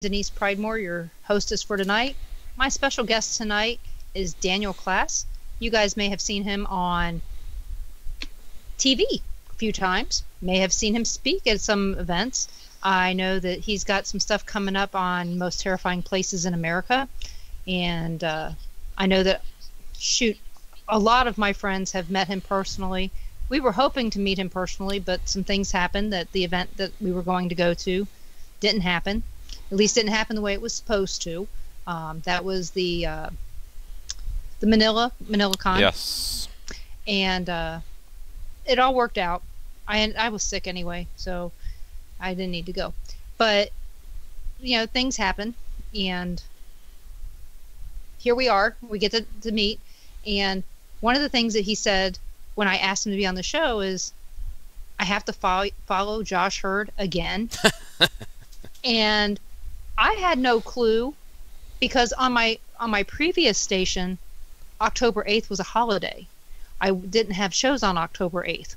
Denise Pridemore, your hostess for tonight. My special guest tonight is Daniel Klaes. You guys may have seen him on TV a few times, may have seen him speak at some events. I know that he's got some stuff coming up on Most Terrifying Places in America, and I know that, a lot of my friends have met him personally. We were hoping to meet him personally, but some things happened that the event that we were going to go to didn't happen. At least didn't happen the way it was supposed to. That was the Manila Con. Yes. And it all worked out. I was sick anyway, so I didn't need to go. But things happen, and here we are. We get to meet, and one of the things that he said when I asked him to be on the show is, I have to follow Josh Hurd again. And I had no clue, because on my previous station, October 8th was a holiday. I didn't have shows on October 8th.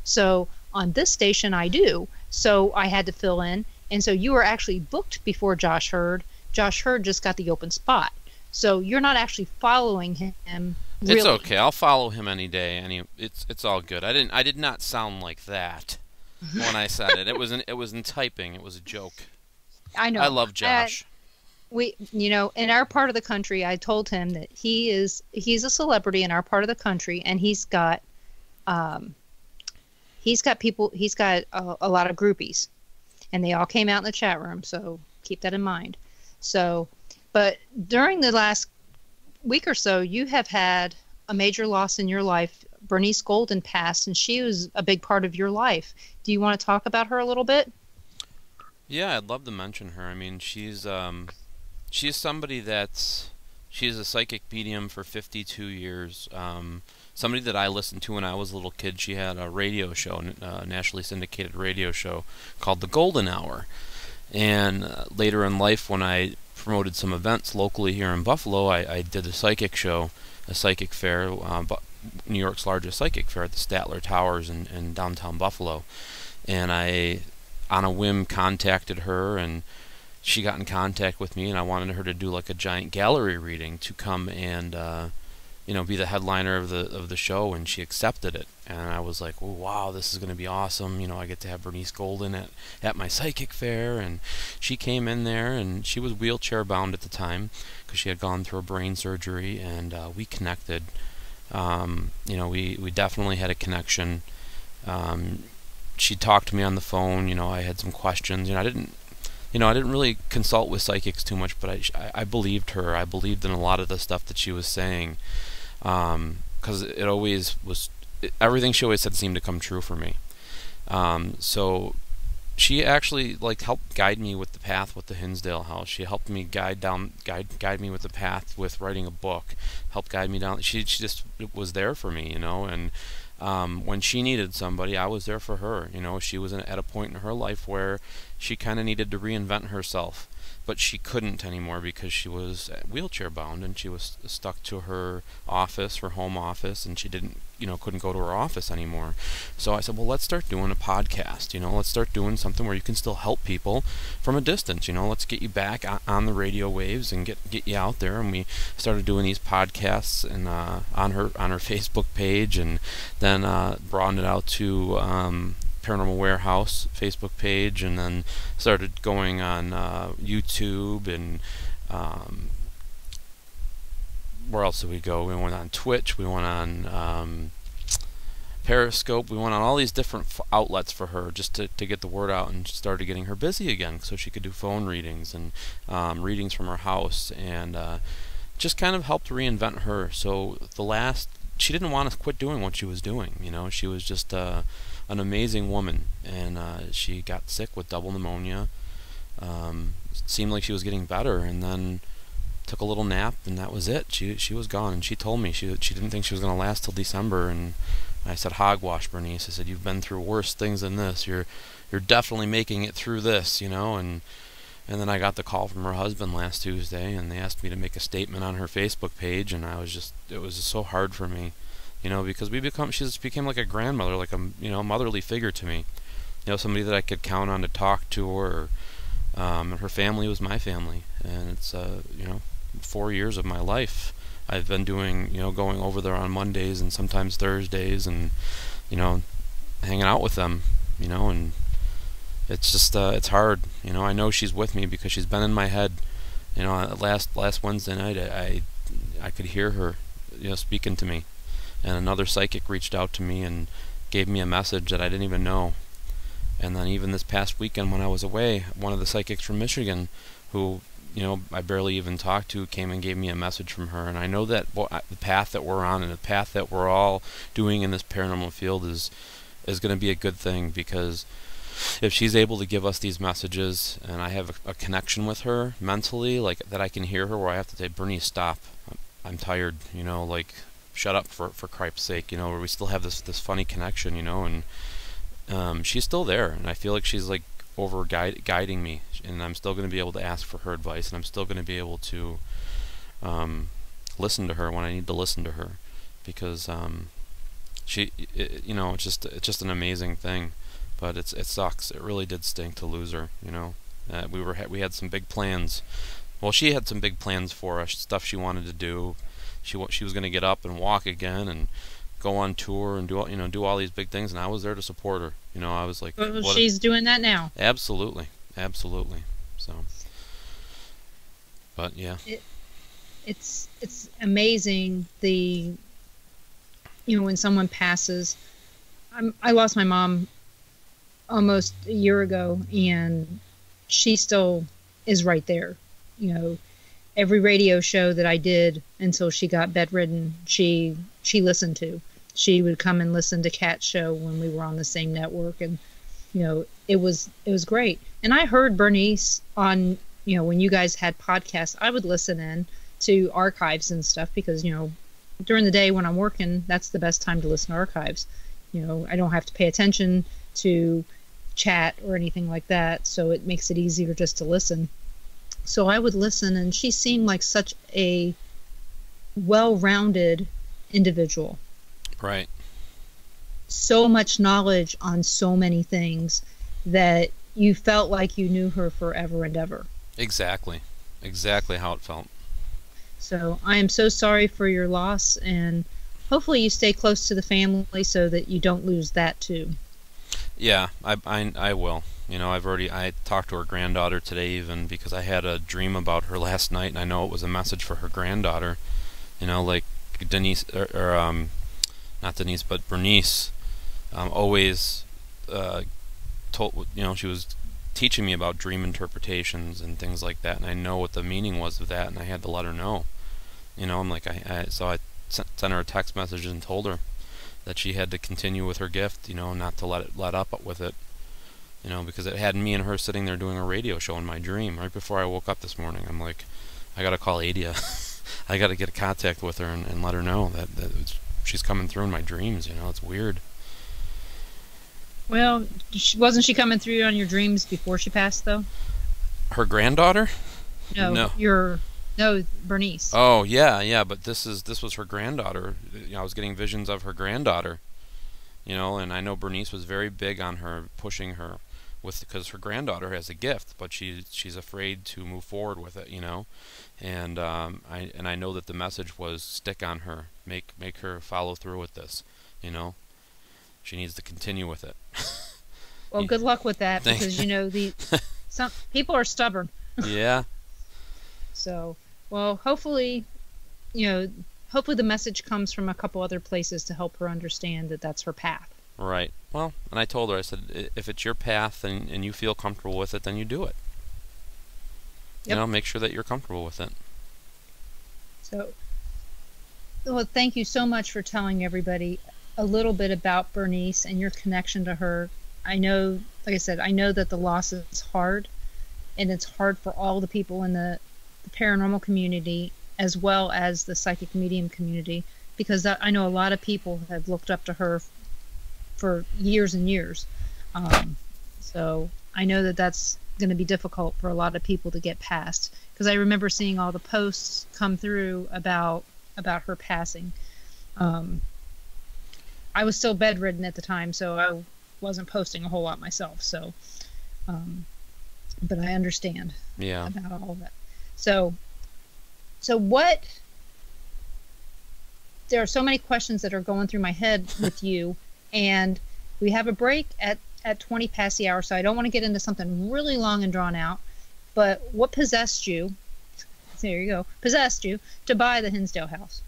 So on this station I do. So I had to fill in. And so you were actually booked before Josh Hurd. Josh Hurd just got the open spot. So you're not actually following him. Really. It's okay. I'll follow him any day. It's all good. I did not sound like that when I said it. It was in typing. It was a joke. I know. I love Josh. In our part of the country, I told him that he's a celebrity in our part of the country, and he's got a lot of groupies, and they all came out in the chat room. So keep that in mind. So, but during the last week or so, you have had a major loss in your life. Bernice Golden passed, and she was a big part of your life. Do you want to talk about her a little bit? Yeah, I'd love to mention her. I mean, she's somebody she's a psychic medium for 52 years. Somebody that I listened to when I was a little kid. She had a radio show, a nationally syndicated radio show called The Golden Hour. And later in life, when I promoted some events locally here in Buffalo, I did a psychic show, a psychic fair, New York's largest psychic fair at the Statler Towers in downtown Buffalo. And I, on a whim, contacted her, and she got in contact with me, and I wanted her to do like a giant gallery reading to come and be the headliner of the show, and she accepted it. And I was like, oh, wow, this is going to be awesome. I get to have Bernice Golden at my psychic fair. And she came in there, and she was wheelchair bound at the time because she had gone through a brain surgery, and we connected. We definitely had a connection. She talked to me on the phone. I had some questions. I didn't really consult with psychics too much, but I believed her. I believed in a lot of the stuff that she was saying, because it always was. Everything she always said seemed to come true for me. So she actually helped guide me with the path with the Hinsdale House. She helped me guide me with the path with writing a book. Helped guide me down. She just was there for me, and when she needed somebody, I was there for her. She was at a point in her life where she kind of needed to reinvent herself, but she couldn't anymore because she was wheelchair bound, and she was stuck to her office, her home office, and she couldn't go to her office anymore. So I said, well, let's start doing a podcast. Let's start doing something where you can still help people from a distance. Let's get you back on the radio waves and get you out there. And we started doing these podcasts and on her Facebook page, and then broadened it out to Paranormal Warehouse Facebook page, and then started going on YouTube, and where else did we go? We went on Twitch, we went on Periscope, we went on all these different outlets for her just to get the word out, and started getting her busy again so she could do phone readings and readings from her house, and just kind of helped reinvent her. So she didn't want to quit doing what she was doing. She was just an amazing woman, and she got sick with double pneumonia. It seemed like she was getting better, and then took a little nap, and that was it. She was gone, and she told me she didn't think she was going to last till December. And I said, hogwash, Bernice. I said, you've been through worse things than this. You're definitely making it through this, and then I got the call from her husband last Tuesday, and they asked me to make a statement on her Facebook page, and it was just so hard for me. Because she just became like a grandmother, like a motherly figure to me. Somebody that I could count on to talk to, or And her family was my family, and it's 4 years of my life I've been doing, going over there on Mondays and sometimes Thursdays, and hanging out with them, and it's just it's hard. I know she's with me because she's been in my head. Last Wednesday night, I could hear her, speaking to me, and another psychic reached out to me and gave me a message that I didn't even know. And then even this past weekend when I was away, one of the psychics from Michigan, who I barely even talked to, came and gave me a message from her. And I know that the path that we're on and the path that we're all doing in this paranormal field is going to be a good thing, because if she's able to give us these messages and I have a connection with her mentally, like that, I can hear her where I have to say, Bernice, stop. I'm tired, like, shut up for Christ's sake, where we still have this funny connection, and she's still there, and I feel like she's like guiding me, and I'm still going to be able to ask for her advice, and I'm still going to be able to listen to her when I need to listen to her, because it's just an amazing thing. But it sucks. It really did stink to lose her. We had some big plans. Well, she had some big plans for us, stuff she wanted to do. She was going to get up and walk again and go on tour and do all these big things, and I was there to support her. I was like, well, she's doing that now. Absolutely. So, but yeah, it's amazing when someone passes. I lost my mom almost a year ago, and she still is right there. Every radio show that I did until she got bedridden, she listened to. She would come and listen to Cat's show when we were on the same network, and it was great. And I heard Bernice on, when you guys had podcasts, I would listen in to archives and stuff, because during the day when I'm working, that's the best time to listen to archives. I don't have to pay attention to chat or anything like that, so it makes it easier just to listen. So I would listen, and she seemed like such a well-rounded individual. Right. So much knowledge on so many things that you felt like you knew her forever and ever. Exactly how it felt. So I am so sorry for your loss, and hopefully you stay close to the family so that you don't lose that too. Yeah, I will. I talked to her granddaughter today, even because I had a dream about her last night, and I know it was a message for her granddaughter. Like Denise, or not Denise, but Bernice, always told. She was teaching me about dream interpretations and things like that, and I know what the meaning was of that, and I had to let her know. I'm like, so I sent her a text message and told her that she had to continue with her gift, not to let up with it, because it had me and her sitting there doing a radio show in my dream right before I woke up this morning. I'm like, I gotta call Adia. I gotta get in contact with her and let her know that she's coming through in my dreams. It's weird. Well, wasn't she coming through on your dreams before she passed, though? Her granddaughter? No. Bernice. Oh, yeah, but this was her granddaughter. I was getting visions of her granddaughter, and I know Bernice was very big on her, pushing her because her granddaughter has a gift, but she's afraid to move forward with it, and I know that the message was stick on her, make her follow through with this, she needs to continue with it. Well, good luck with that, because some people are stubborn. Yeah. So, well, hopefully the message comes from a couple other places to help her understand that that's her path. Right. Well, and I told her, I said, if it's your path and you feel comfortable with it, then you do it. Yep. Make sure that you're comfortable with it. So, well, thank you so much for telling everybody a little bit about Bernice and your connection to her. I know, like I said, I know that the loss is hard, and it's hard for all the people in the paranormal community as well as the psychic medium community, because I know a lot of people have looked up to her for years and years. So I know that that's going to be difficult for a lot of people to get past, because I remember seeing all the posts come through about her passing. I was still bedridden at the time, so I wasn't posting a whole lot myself. So but I understand Yeah. about all of that. So, so what? There are so many questions that are going through my head with you, and we have a break at 20 past the hour, so I don't want to get into something really long and drawn out. But what possessed you? There you go. Possessed you to buy the Hinsdale house?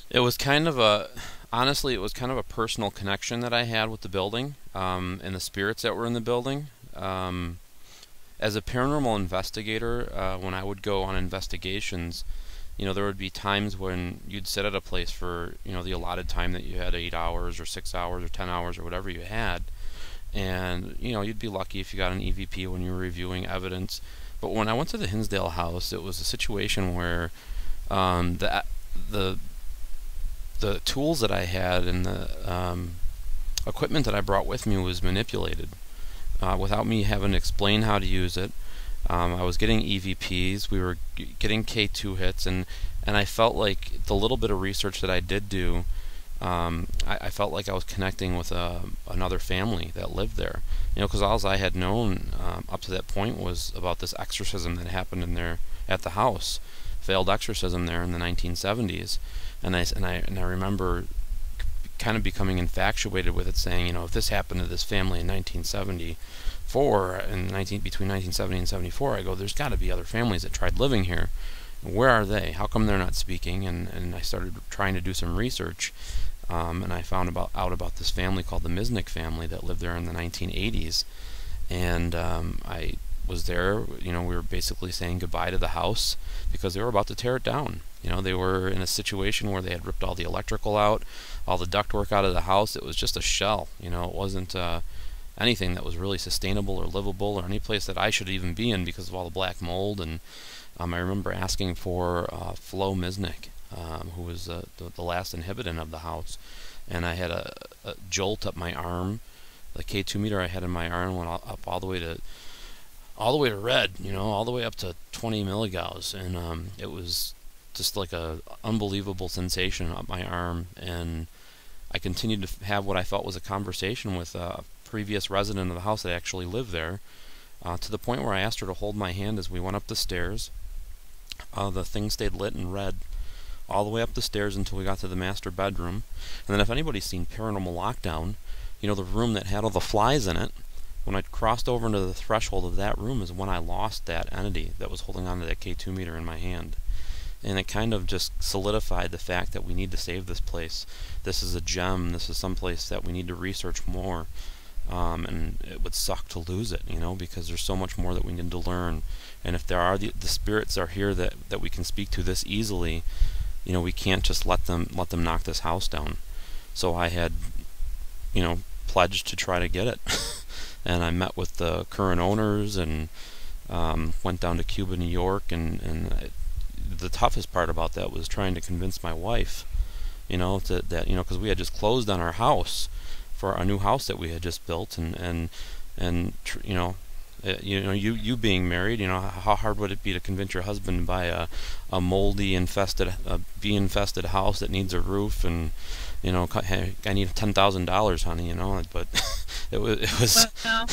It was kind of a, honestly, it was kind of a personal connection that I had with the building, and the spirits that were in the building. As a paranormal investigator, when I would go on investigations, there would be times when you'd sit at a place for, the allotted time that you had, 8 hours or 6 hours or 10 hours or whatever you had. And, you'd be lucky if you got an EVP when you were reviewing evidence. But when I went to the Hinsdale house, it was a situation where the the tools that I had and the equipment that I brought with me was manipulated without me having to explain how to use it. I was getting EVPs, we were getting K2 hits, and I felt like the little bit of research that I did do, I felt like I was connecting with another family that lived there. Because all I had known up to that point was about this exorcism that happened in there at the house, failed exorcism there in the 1970s, and I remember kind of becoming infatuated with it, saying, if this happened to this family in 1974, between 1970 and 74, I go, there's got to be other families that tried living here. Where are they? How come they're not speaking? And I started trying to do some research, and I found out about this family called the Misnick family that lived there in the 1980s, and I was there. We were basically saying goodbye to the house because they were about to tear it down. They were in a situation where they had ripped all the electrical out, all the ductwork out of the house. It was just a shell. It wasn't anything that was really sustainable or livable or any place that I should even be in because of all the black mold. And I remember asking for Flo Misnick, who was the last inhabitant of the house, and I had a jolt up my arm. The K2 meter I had in my arm went up all the way to red, all the way up to 20 milligauss, and it was just like a unbelievable sensation up my arm. And I continued to have what I felt was a conversation with a previous resident of the house that actually lived there, to the point where I asked her to hold my hand as we went up the stairs. The thing stayed lit and red all the way up the stairs until we got to the master bedroom. And then if anybody's seen Paranormal Lockdown, the room that had all the flies in it, when I crossed over into the threshold of that room is when I lost that entity that was holding on to that K2 meter in my hand. And it kind of just solidified the fact that we need to save this place. This is a gem. This is some place that we need to research more. And it would suck to lose it, because there's so much more that we need to learn. And if there are the spirits are here that we can speak to this easily, we can't just let them knock this house down. So I had, pledged to try to get it. And I met with the current owners and went down to Cuba, New York, and the toughest part about that was trying to convince my wife, because we had just closed on our house for a new house that we had just built, and you being married, how hard would it be to convince your husband to buy a moldy infested, bee infested house that needs a roof, and hey, I need $10,000, honey, but it was. Well,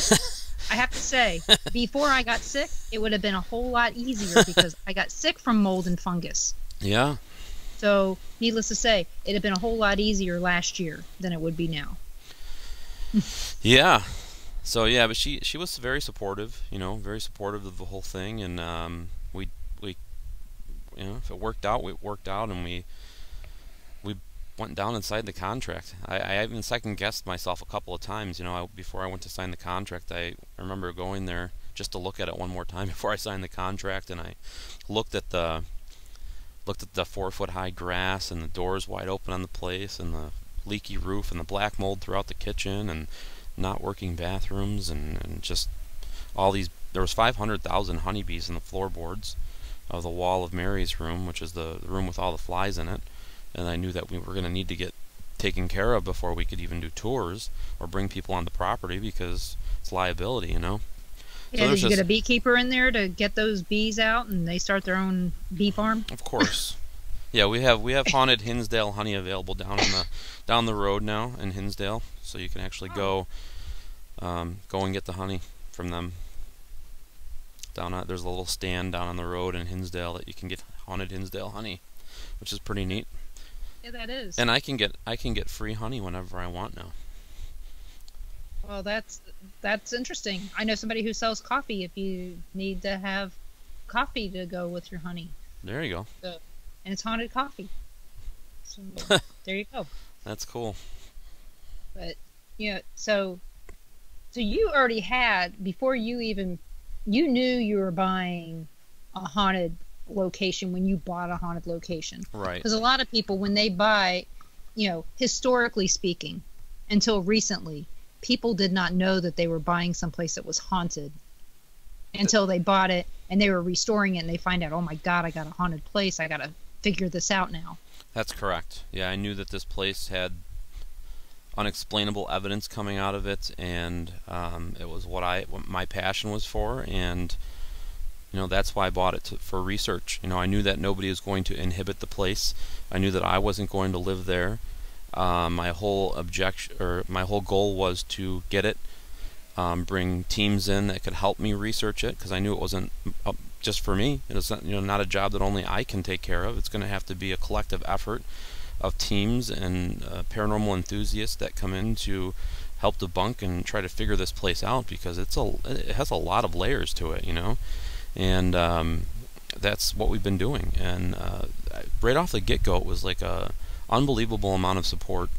I have to say, before I got sick, it would have been a whole lot easier because I got sick from mold and fungus. Yeah. So, needless to say, it'd have been a whole lot easier last year than it would be now. Yeah. So yeah, but she was very supportive, very supportive of the whole thing, and we if it worked out, it worked out, and we went down and signed the contract. I even second guessed myself a couple of times, before I went to sign the contract. I remember going there just to look at it one more time before I signed the contract, and I looked at the 4-foot high grass and the doors wide open on the place and the leaky roof and the black mold throughout the kitchen and not working bathrooms and just all these. There was 500,000 honeybees in the floorboards of the wall of Mary's room, which is the room with all the flies in it. And I knew that we were going to need to get taken care of before we could even do tours or bring people on the property, because it's liability, Yeah, so did you get a beekeeper in there to get those bees out and they start their own bee farm? Of course. Yeah, we have haunted Hinsdale honey available down the road now in Hinsdale, so you can actually go and get the honey from them. there's a little stand down on the road in Hinsdale that you can get haunted Hinsdale honey, which is pretty neat. Yeah, that is. And I can get free honey whenever I want now. Well, that's interesting. I know somebody who sells coffee if you need to have coffee to go with your honey. There you go. So, and it's haunted coffee. So there you go. That's cool. But so you already had, before you knew you were buying a haunted location when you bought a haunted location. Right. Because a lot of people, when they buy, historically speaking, until recently, people did not know that they were buying someplace that was haunted until they bought it and they were restoring it and they find out, oh my God, I got a haunted place. I got to figure this out now. That's correct. Yeah, I knew that this place had unexplainable evidence coming out of it, and it was what my passion was for, and that's why I bought it for research. I knew that nobody was going to inhabit the place. I knew that I wasn't going to live there. My whole goal was to get it, bring teams in that could help me research it, because I knew it wasn't just for me. It was not a job that only I can take care of. It's going to have to be a collective effort of teams and paranormal enthusiasts that come in to help debunk and try to figure this place out, because it has a lot of layers to it, and that's what we've been doing. And right off the get-go, it was like a unbelievable amount of support.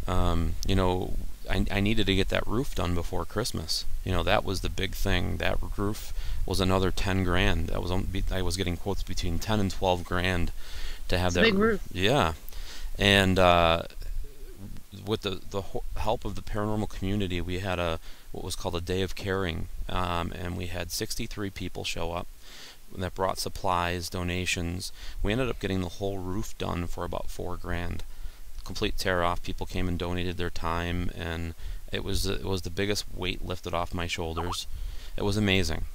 I needed to get that roof done before Christmas. That was the big thing. That roof was another 10 grand. I was getting quotes between 10 and 12 grand to have that big roof. Yeah. And with the help of the paranormal community, we had what was called a Day of Caring, and we had 63 people show up that brought supplies, donations. We ended up getting the whole roof done for about 4 grand. Complete tear off. People came and donated their time, and it was the biggest weight lifted off my shoulders. It was amazing.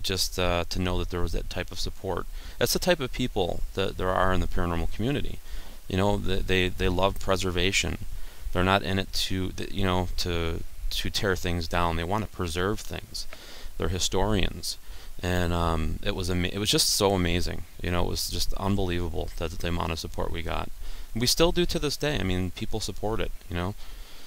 Just to know that there was that type of support. That's the type of people that there are in the paranormal community. They love preservation. They're not in it to tear things down. They want to preserve things. They're historians, and it was just so amazing. It was just unbelievable that the amount of support we got. We still do to this day. I mean, people support it.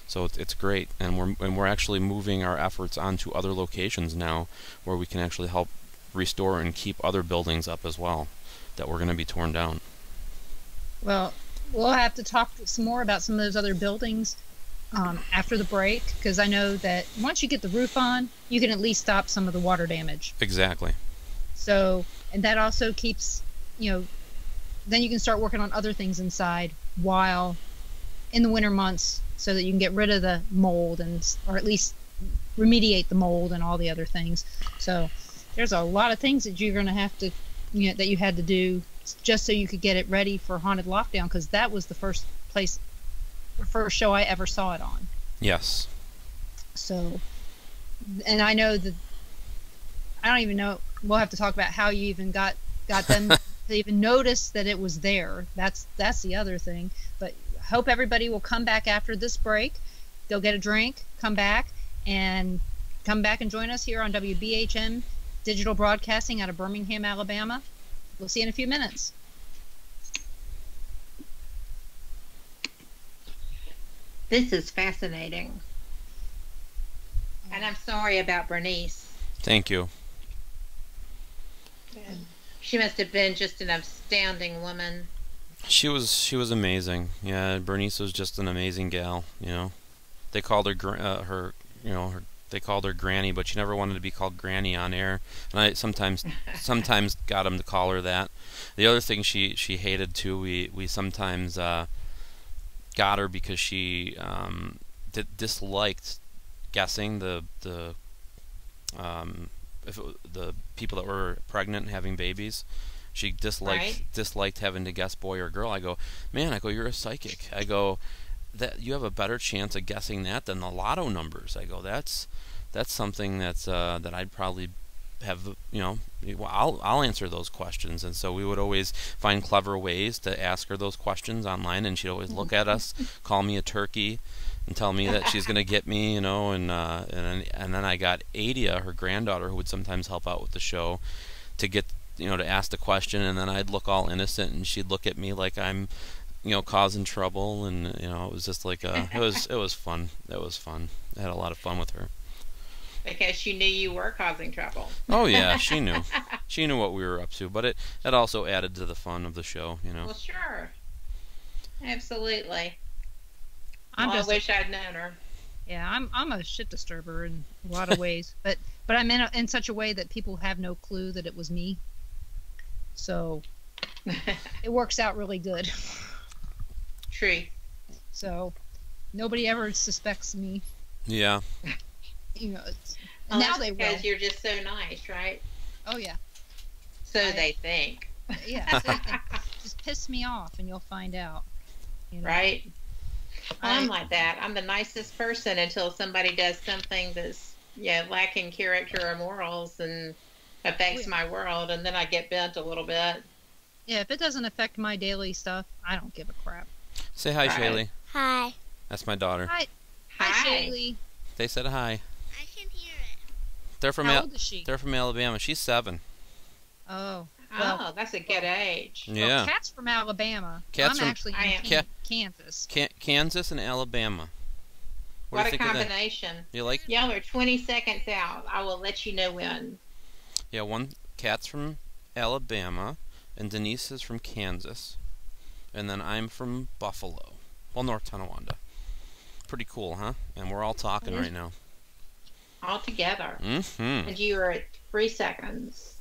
So it's great, and we're actually moving our efforts onto other locations now, where we can actually help restore and keep other buildings up as well that were going to be torn down. Well, we'll have to talk some more about some of those other buildings after the break, because I know that once you get the roof on, you can at least stop some of the water damage. Exactly. So, and that also keeps, then you can start working on other things inside while in the winter months, so that you can get rid of the mold or at least remediate the mold and all the other things. So there's a lot of things that you're going to have to, that you had to do just so you could get it ready for Haunted Lockdown, because that was the first show I ever saw it on. Yes. So, and I know that, I don't even know, we'll have to talk about how you even got them to even notice that it was there. That's the other thing. But hope everybody will come back after this break. They'll get a drink, come back and join us here on WBHM Digital Broadcasting out of Birmingham, Alabama. We'll see you in a few minutes. This is fascinating. And I'm sorry about Bernice. Thank you. She must have been just an astounding woman. She was amazing. Yeah, Bernice was just an amazing gal. They called her they called her Granny, but she never wanted to be called Granny on air. And I sometimes got them to call her that. The other thing she hated too, we sometimes got her because she disliked guessing the people that were pregnant and having babies. She disliked having to guess boy or girl. I go, man, you're a psychic. I go, that you have a better chance of guessing that than the lotto numbers. I go, that's something that I'd probably have, I'll answer those questions. And so we would always find clever ways to ask her those questions online, and she'd always look at us, call me a turkey, and tell me that she's going to get me, and then I got Adia, her granddaughter, who would sometimes help out with the show, to get, to ask the question, and then I'd look all innocent, and she'd look at me like I'm, causing trouble, and it was just like it was fun. It was fun. I had a lot of fun with her. Because she knew you were causing trouble. Oh yeah, she knew. She knew what we were up to, but it also added to the fun of the show, Well, sure. Absolutely. I wish I'd known her. Yeah, I'm a shit disturber in a lot of ways, but I'm in such a way that people have no clue that it was me. So it works out really good. True. So nobody ever suspects me. Yeah. Now they will. Because you're just so nice, right? Oh yeah. So they think. Yeah. So they think. Just piss me off, and you'll find out. Right. I'm like that. I'm the nicest person until somebody does something that's lacking character or morals and affects my world, and then I get bent a little bit. Yeah, if it doesn't affect my daily stuff, I don't give a crap. Say hi, Shaylee. Hi. That's my daughter. Hi, Shaylee. They said hi. I can hear it. They're from How old is she? They're from Alabama. She's 7. Oh. Well, that's a good age. Yeah. Well, Cat's from Alabama. Cat's I'm actually in Kansas. Kansas and Alabama. What a combination. You like? Y'all are 20 seconds out. I will let you know when. Yeah, one Cat's from Alabama, and Denise is from Kansas, and then I'm from Buffalo. Well, North Tonawanda. Pretty cool, huh? And we're all talking right now. All together. Mm-hmm. And you are at 3 seconds.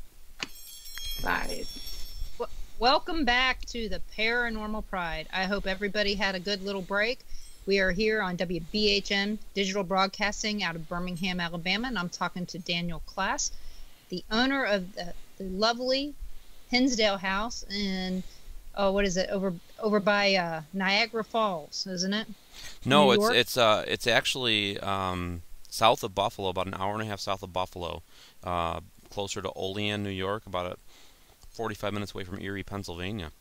5. Welcome back to the Paranormal Pride. I hope everybody had a good little break. We are here on WBHM Digital Broadcasting out of Birmingham, Alabama, and I'm talking to Daniel Klaes, the owner of the lovely Hinsdale House in, what is it, over by Niagara Falls, isn't it? No, it's actually south of Buffalo, about an hour and a half south of Buffalo, closer to Olean, New York, about 45 minutes away from Erie, Pennsylvania.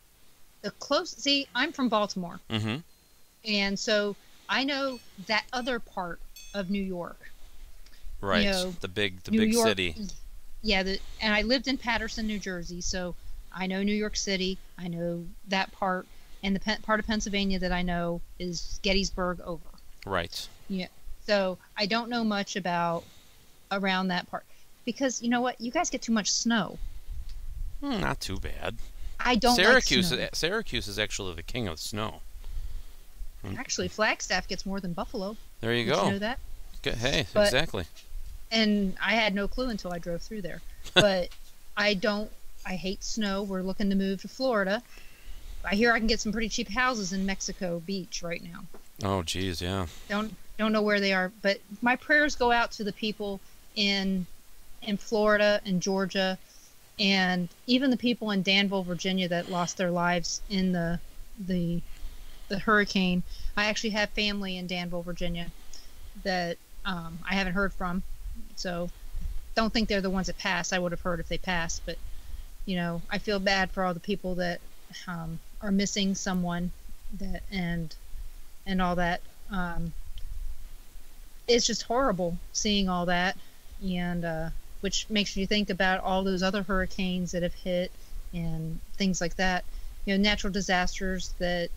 See, I'm from Baltimore. Mm-hmm. And so I know that other part of New York. Right, the big York, city. Yeah, and I lived in Paterson, New Jersey, so I know New York City. I know that part, and the part of Pennsylvania that I know is Gettysburg over. Right. Yeah. So I don't know much about around that part because you know what? You guys get too much snow. Not too bad. I don't Syracuse. like snow. Syracuse is actually the king of snow. Actually, Flagstaff gets more than Buffalo. There you Did go. you know that? Hey, But, exactly. And I had no clue until I drove through there. But I hate snow. We're looking to move to Florida. I hear I can get some pretty cheap houses in Mexico Beach right now. Oh, geez, yeah. Don't know where they are, but my prayers go out to the people in Florida and Georgia, and even the people in Danville, Virginia, that lost their lives in the hurricane. I actually have family in Danville, Virginia, that I haven't heard from, so don't think they're the ones that passed. I would have heard if they passed, but I feel bad for all the people that are missing someone, that and all that. It's just horrible seeing all that, and which makes you think about all those other hurricanes that have hit and things like that. Natural disasters that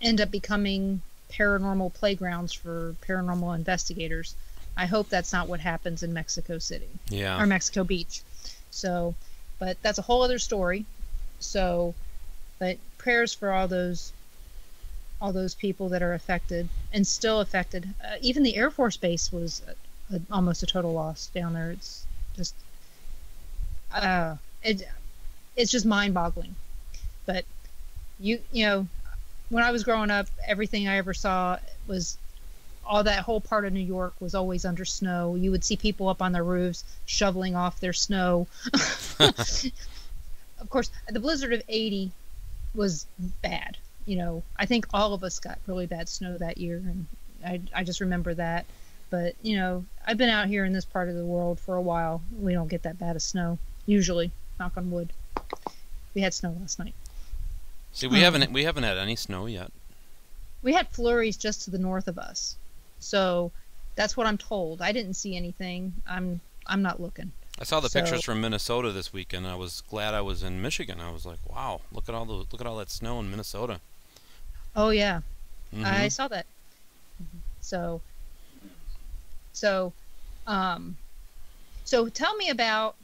end up becoming paranormal playgrounds for paranormal investigators. I hope that's not what happens in Mexico City. Yeah. Or Mexico Beach. So, but that's a whole other story. So, but prayers for all those people that are affected and still affected. Even the Air Force Base was almost a total loss down there. It's just, it's just mind-boggling. But you know, when I was growing up, everything I ever saw was all that whole part of New York was always under snow. You would see people up on their roofs shoveling off their snow. Of course, the blizzard of '80 was bad. I think all of us got really bad snow that year, and I just remember that. But, I've been out here in this part of the world for a while. We don't get that bad of snow, usually, knock on wood. We had snow last night. See, we haven't had any snow yet. We had flurries just to the north of us. So that's what I'm told. I didn't see anything. I'm not looking. I saw the pictures from Minnesota this weekend. I was glad I was in Michigan. I was like, wow, look at all that snow in Minnesota. Oh yeah. Mm-hmm. I saw that. So tell me about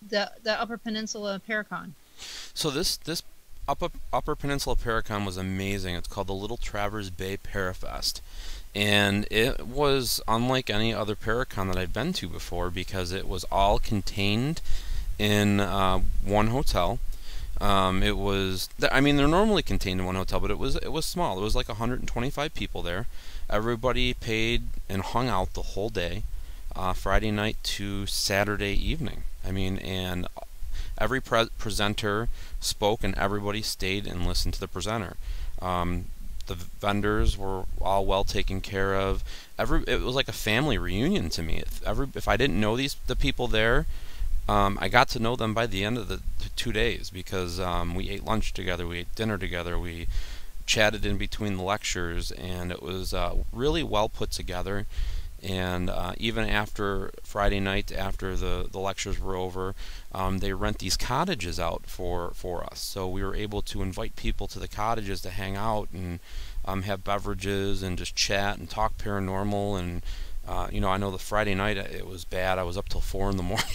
the Upper Peninsula Paracon. So this Upper Peninsula Paracon was amazing. It's called the Little Traverse Bay Parafest. And it was unlike any other Paracon that I've been to before because it was all contained in one hotel. They're normally contained in one hotel, but it was small. There was like 125 people there. Everybody paid and hung out the whole day, Friday night to Saturday evening. And every presenter spoke, and everybody stayed and listened to the presenter. The vendors were all well taken care of. It was like a family reunion to me. If I didn't know the people there, I got to know them by the end of the 2 days because we ate lunch together, we ate dinner together, we chatted in between the lectures, and it was really well put together. And even after Friday night, after the lectures were over, they rent these cottages out for us. So we were able to invite people to the cottages to hang out and have beverages and just chat and talk paranormal. And I know the Friday night it was bad. I was up till 4 in the morning,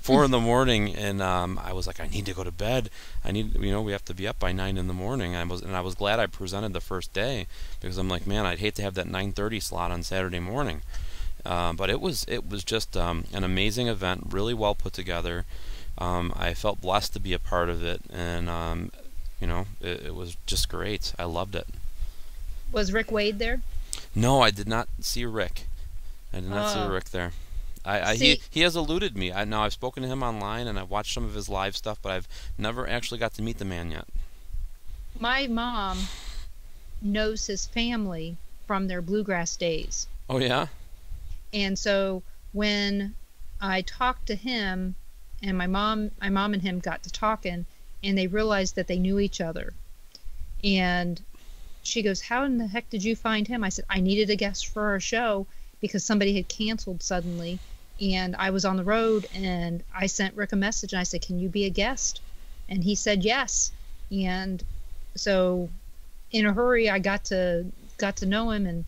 4 in the morning, and I was like, I need to go to bed. We have to be up by 9 in the morning. I was glad I presented the first day because I'm like, man, I'd hate to have that 9:30 slot on Saturday morning. But it was just an amazing event, really well put together. I felt blessed to be a part of it, and it was just great. I loved it. Was Rick Wade there? No, I did not see Rick. I did not see Rick there. He has eluded me. I've spoken to him online and I've watched some of his live stuff, but I've never actually got to meet the man yet. My mom knows his family from their bluegrass days. Oh yeah? And so when I talked to him and my mom and him got to talking and they realized that they knew each other. And she goes, how in the heck did you find him? I said, I needed a guest for our show because somebody had canceled suddenly and I was on the road, and I sent Rick a message and I said, can you be a guest? And he said yes. And so in a hurry I got to know him, and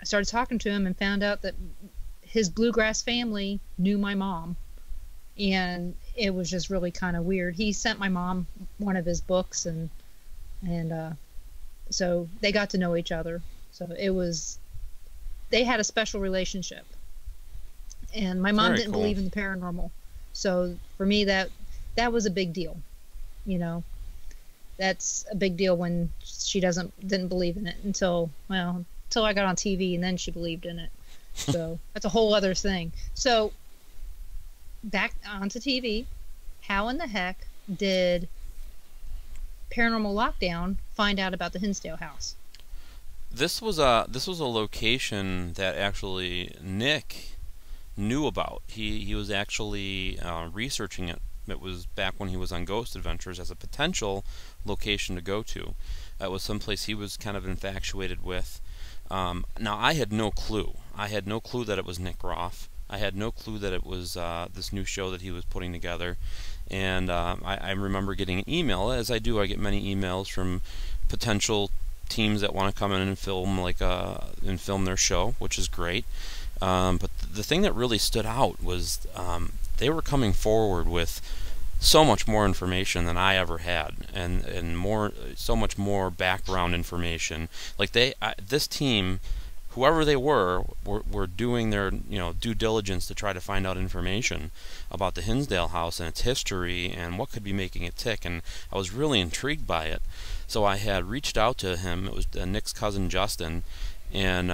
I started talking to him and found out that his bluegrass family knew my mom. And it was just really kind of weird. He sent my mom one of his books, and so they got to know each other. So they had a special relationship. And my mom didn't believe in the paranormal. So for me, that was a big deal. That's a big deal when she didn't believe in it until I got on TV, and then she believed in it. So that's a whole other thing. So back onto TV, how in the heck did Paranormal Lockdown find out about the Hinsdale house? This was a location that actually Nick knew about. He was actually researching it. It was back when he was on Ghost Adventures as a potential location to go to. It was someplace he was kind of infatuated with. Now I had no clue. I had no clue that it was Nick Roth. I had no clue that it was this new show that he was putting together. And I remember getting an email, as I do. I get many emails from potential teams that want to come in and film their show, which is great. But the thing that really stood out was they were coming forward with so much more information than I ever had, and so much more background information. Like this team, whoever they were doing their due diligence to try to find out information about the Hinsdale house and its history and what could be making it tick, and I was really intrigued by it. So I had reached out to him. It was Nick's cousin Justin, and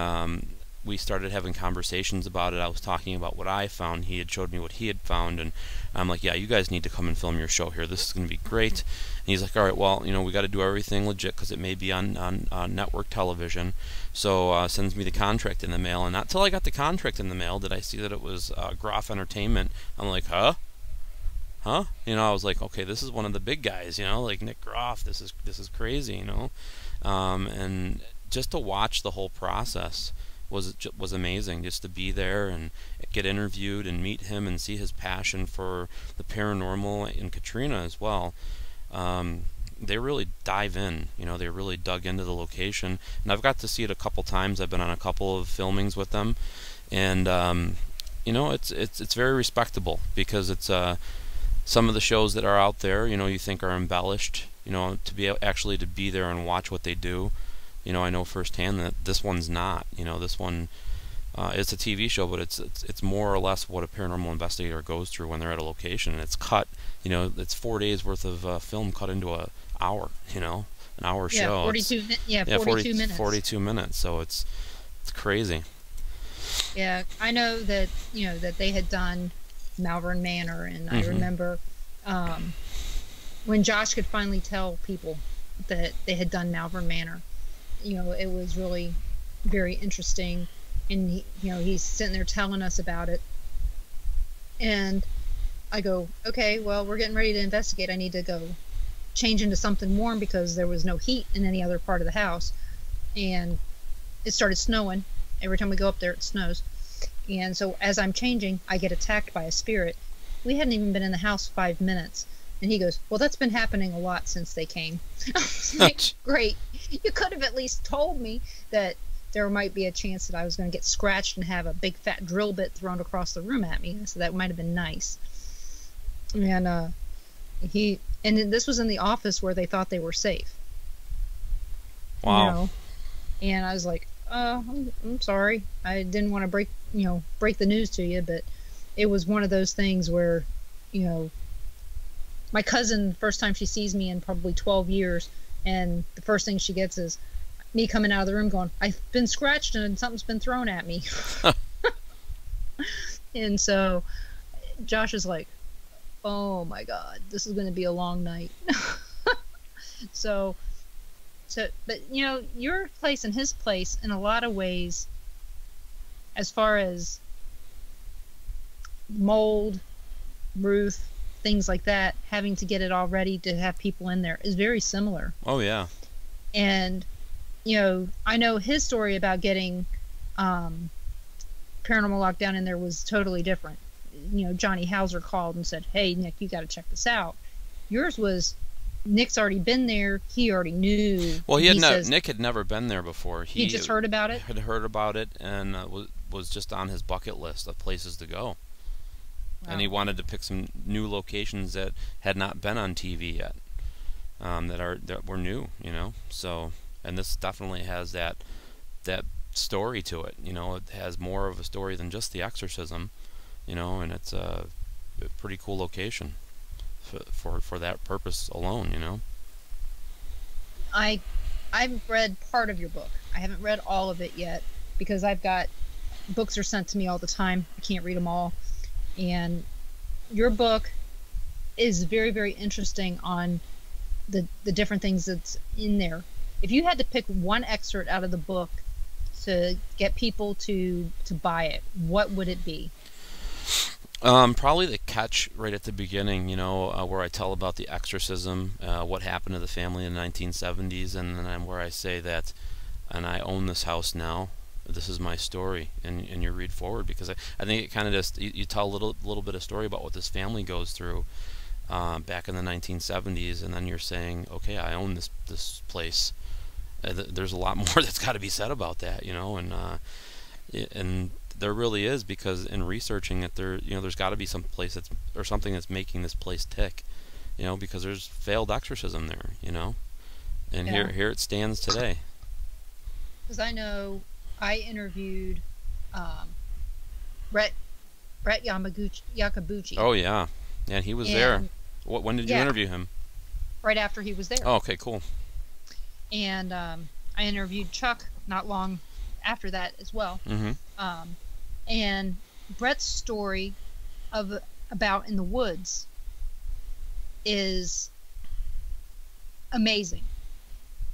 we started having conversations about it. I was talking about what I found. He had showed me what he had found, and I'm like, yeah, you guys need to come and film your show here. This is going to be great. And he's like, all right, well, we got to do everything legit because it may be on network television. So sends me the contract in the mail, and not till I got the contract in the mail did I see that it was Groff Entertainment. I'm like, huh? I was like, okay, this is one of the big guys, like Nick Groff. This is crazy, and just to watch the whole process was amazing. Just to be there and get interviewed and meet him and see his passion for the paranormal and Katrina as well. They really dive in, they really dug into the location, and I've got to see it a couple times. I've been on a couple of filmings with them, and it's very respectable because it's some of the shows that are out there, you think are embellished, to be there and watch what they do. I know firsthand that this one's not. This one, it's a TV show, but it's more or less what a paranormal investigator goes through when they're at a location, and it's cut. It's 4 days worth of film cut into an hour. An hour show. 42 minutes. 42 minutes. So it's crazy. Yeah, I know that that they had done Malvern Manor, and I remember when Josh could finally tell people that they had done Malvern Manor. It was really very interesting, and he's sitting there telling us about it, and I go, okay, well, we're getting ready to investigate. I need to go change into something warm because there was no heat in any other part of the house, and it started snowing. Every time we go up there, it snows, and so as I'm changing, I get attacked by a spirit. We hadn't even been in the house 5 minutes. And he goes, well, that's been happening a lot since they came. I was like, great. You could have at least told me that there might be a chance that I was going to get scratched and have a big fat drill bit thrown across the room at me. So that might have been nice. And then this was in the office where they thought they were safe. Wow. And I was like, I'm sorry. I didn't want to break the news to you, but it was one of those things where, my cousin, first time she sees me in probably 12 years, and the first thing she gets is me coming out of the room going, I've been scratched and something's been thrown at me. And so Josh is like, oh my God, this is going to be a long night. But your place and his place in a lot of ways, as far as mold, roof, things like that, having to get it all ready to have people in there is very similar. Oh yeah. And I know his story about getting paranormal lockdown in there was totally different. Johnny Hauser called and said, hey Nick, you got to check this out. Yours was Nick's already been there, he already knew. Well, Nick had never been there before. He just heard about it. Had heard about it, and was just on his bucket list of places to go. Wow. And he wanted to pick some new locations that had not been on TV yet, that were new, So, and this definitely has that story to it. It has more of a story than just the exorcism, and it's a pretty cool location for that purpose alone. I've read part of your book. I haven't read all of it yet because books are sent to me all the time. I can't read them all. And your book is very, very interesting on the different things that's in there. If you had to pick one excerpt out of the book to get people to buy it, what would it be? Probably the catch right at the beginning, where I tell about the exorcism, what happened to the family in the 1970s, and then where I say that, and I own this house now. This is my story, and you read forward, because I think it kind of just you tell a little bit of story about what this family goes through back in the 1970s, and then you're saying, okay, I own this place. There's a lot more that's got to be said about that, and there really is, because in researching it, there's got to be some place something that's making this place tick, because there's failed exorcism there, and yeah. here it stands today. Because I know I interviewed Brett Yakabuchi. Oh yeah, and he was there. When did you interview him? Right after he was there. Oh, okay, cool. And I interviewed Chuck not long after that as well. Mm-hmm. And Brett's story of about in the woods is amazing.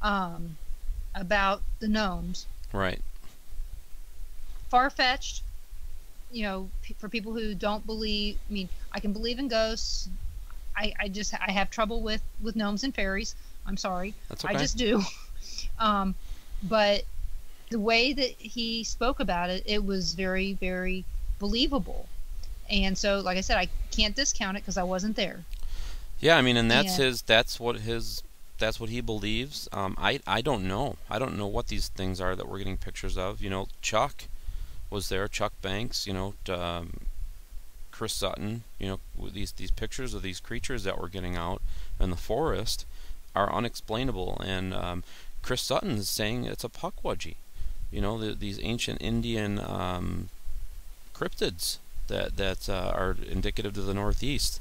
About the gnomes. Right. Far-fetched, for people who don't believe. I mean, I can believe in ghosts. I have trouble with gnomes and fairies. I'm sorry. That's okay. I just do. But the way that he spoke about it, it was very, very believable. And so, like I said, I can't discount it because I wasn't there. Yeah, I mean, and that's what he believes. I don't know. I don't know what these things are that we're getting pictures of. Chuck was there. Chuck Banks. Chris Sutton. These pictures of these creatures that we're getting out in the forest are unexplainable. And Chris Sutton is saying it's a pukwudgie. These ancient Indian cryptids that are indicative to the Northeast.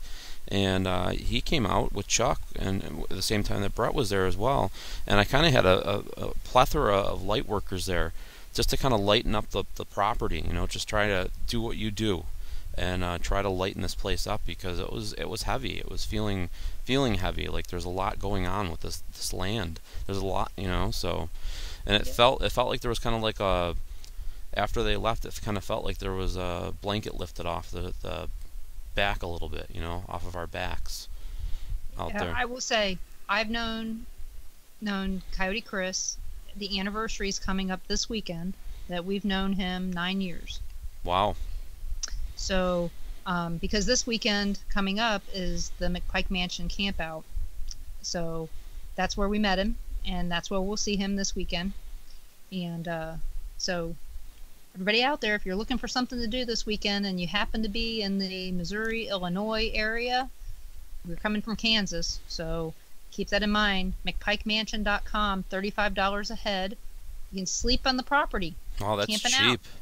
And he came out with Chuck, and at the same time that Brett was there as well. And I kind of had a plethora of light workers there, just to kind of lighten up the property. Just try to do what you do, and try to lighten this place up, because it was heavy. It was feeling heavy. Like there's a lot going on with this land. There's a lot, So, and it felt like there was kind of like a. After they left, it kind of felt like there was a blanket lifted off the back a little bit, off of our backs out there. I will say, I've known Coyote Chris. The anniversary is coming up this weekend that we've known him 9 years. Wow. So, because this weekend coming up is the McPike Mansion campout. So that's where we met him, and that's where we'll see him this weekend. And so everybody out there, if you're looking for something to do this weekend and you happen to be in the Missouri, Illinois area, we're coming from Kansas, so keep that in mind. McPikeMansion.com, $35 a head. You can sleep on the property. Oh, that's camping cheap. Out.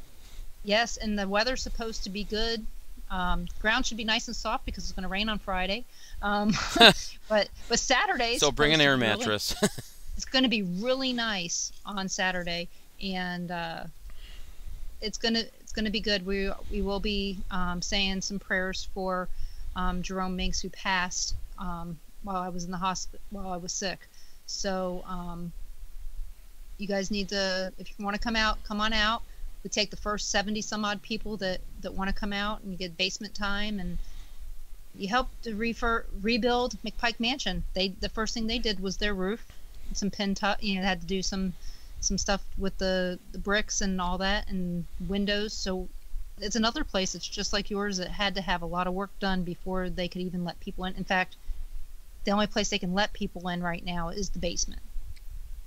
Yes, and the weather's supposed to be good. Ground should be nice and soft because it's going to rain on Friday. But Saturday. So bring an air mattress. It's going to be really nice on Saturday, and it's gonna be good. We will be saying some prayers for Jerome Minks, who passed while I was in the hospital while I was sick. So you guys need to, if you want to come out, come on out. We take the first 70 some odd people that want to come out, and you get basement time, and you help to rebuild McPike Mansion. The first thing they did was their roof, some had to do some stuff with the bricks and all that, and windows. So it's another place that's just like yours that had to have a lot of work done before they could even let people in. In fact, the only place they can let people in right now is the basement.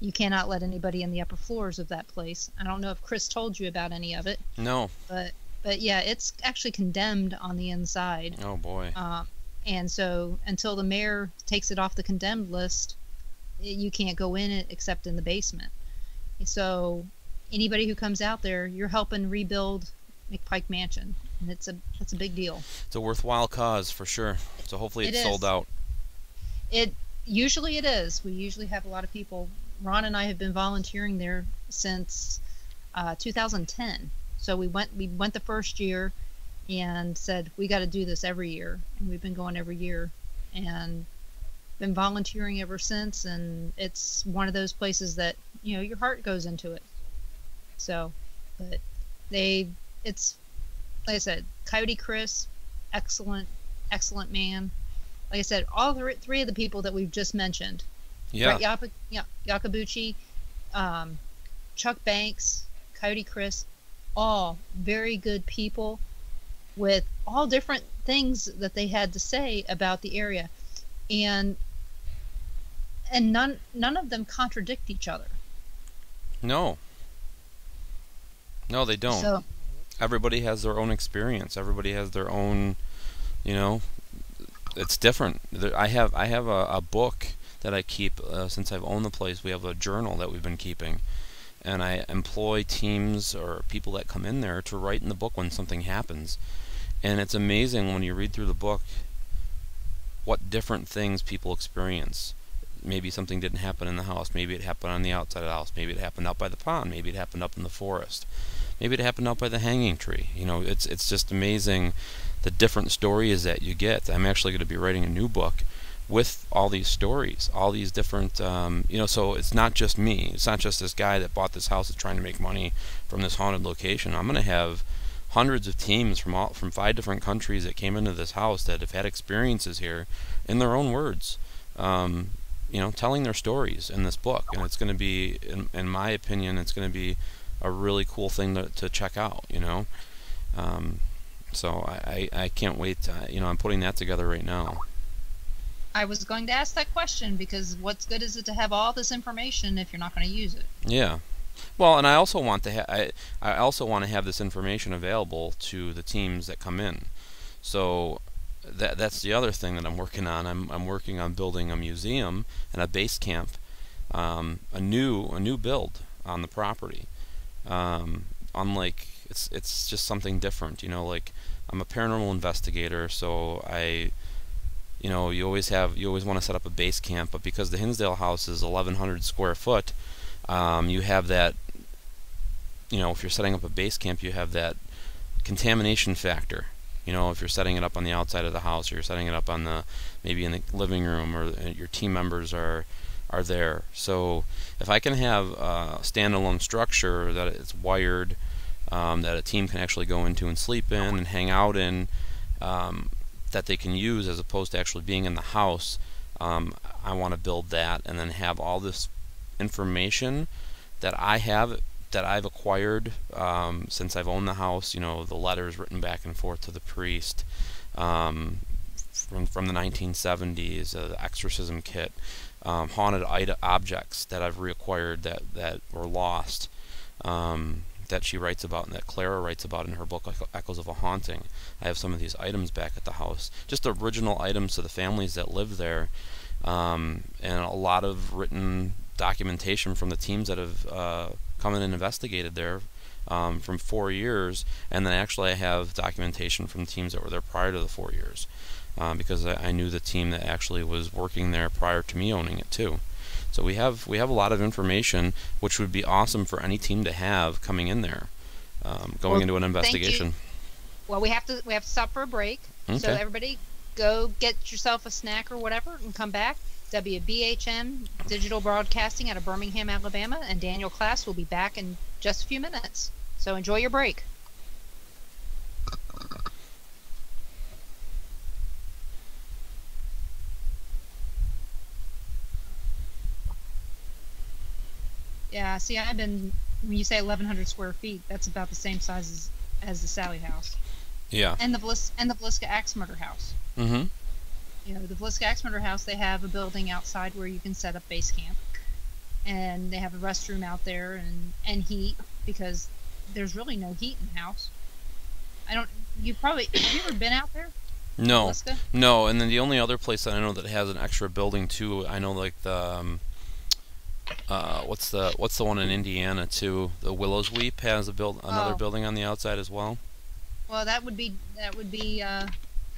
You cannot let anybody in the upper floors of that place. I don't know if Chris told you about any of it. No. But yeah, it's actually condemned on the inside. Oh boy. And so until the mayor takes it off the condemned list, you can't go in it except in the basement. So anybody who comes out there, you're helping rebuild McPike Mansion, and that's a big deal. It's a worthwhile cause for sure. So hopefully it's sold out. Usually it is. We usually have a lot of people. Ron and I have been volunteering there since 2010. So we went the first year and said we got to do this every year, and we've been going every year, and been volunteering ever since. And it's one of those places that your heart goes into it. So, but it's like I said, Coyote Chris, excellent man. Like I said, all three of the people that we've just mentioned, yeah, Brett Yakabuchi, Chuck Banks, Coyote Chris, all very good people with all different things that they had to say about the area, and none of them contradict each other. No, they don't. So, everybody has their own experience. Everybody has their own, it's different. I have a book that I keep since I've owned the place. We have a journal that we've been keeping, and I employ teams or people that come in there to write in the book when something happens. And it's amazing when you read through the book what different things people experience. maybe something didn't happen in the house. Maybe it happened on the outside of the house. Maybe it happened out by the pond. Maybe it happened up in the forest. Maybe it happened out by the hanging tree. It's just amazing the different stories that you get. I'm actually going to be writing a new book with all these stories, all these different, so it's not just me. It's not just this guy that bought this house that's trying to make money from this haunted location. I'm going to have hundreds of teams from 5 different countries that came into this house that have had experiences here in their own words, telling their stories in this book. And it's going to be, in my opinion, it's going to be a really cool thing to check out, so I can't wait. I'm putting that together right now. I was going to ask that question because what's good is it to have all this information if you're not going to use it? Yeah. Well, and I also want to I also want to have this information available to the teams that come in. So that's the other thing that I'm working on. I'm working on building a museum and a base camp, a new build on the property. Unlike it's just something different. Like I'm a paranormal investigator, so you always want to set up a base camp, but because the Hinsdale house is 1,100 square foot, you have that, if you're setting up a base camp, you have that contamination factor. If you're setting it up on the outside of the house, or you're setting it up maybe in the living room, or your team members are there. So if I can have a standalone structure that it's wired, that a team can actually go into and sleep in and hang out in, that they can use as opposed to actually being in the house, I want to build that and then have all this information that I've acquired since I've owned the house. The letters written back and forth to the priest from the 1970s, the exorcism kit, haunted objects that I've reacquired that were lost, that she writes about and that Clara writes about in her book Echoes of a Haunting. I have some of these items back at the house, just original items to the families that live there, and a lot of written documentation from the teams that have come in and investigated there from 4 years, and then actually I have documentation from teams that were there prior to the 4 years, because I knew the team that actually was working there prior to me owning it too. So we have a lot of information, which would be awesome for any team to have coming in there, going into an investigation. Well, we have to stop for a break. Okay. So everybody, go get yourself a snack or whatever, and come back. WBHM Digital Broadcasting out of Birmingham, Alabama, and Daniel Klaes will be back in just a few minutes. So enjoy your break. Yeah, see, when you say 1,100 square feet, that's about the same size as the Sally house. Yeah. And the Valiska Axe Murder house. Mm-hmm. The Valiska Axe Murder house, they have a building outside where you can set up base camp. And they have a restroom out there and heat, because there's really no heat in the house. Have you ever been out there? No. Valiska? No, and then the only other place that I know that has an extra building too, I know like the what's the one in Indiana too? The Willow's Weep has another building on the outside as well. Well, that would be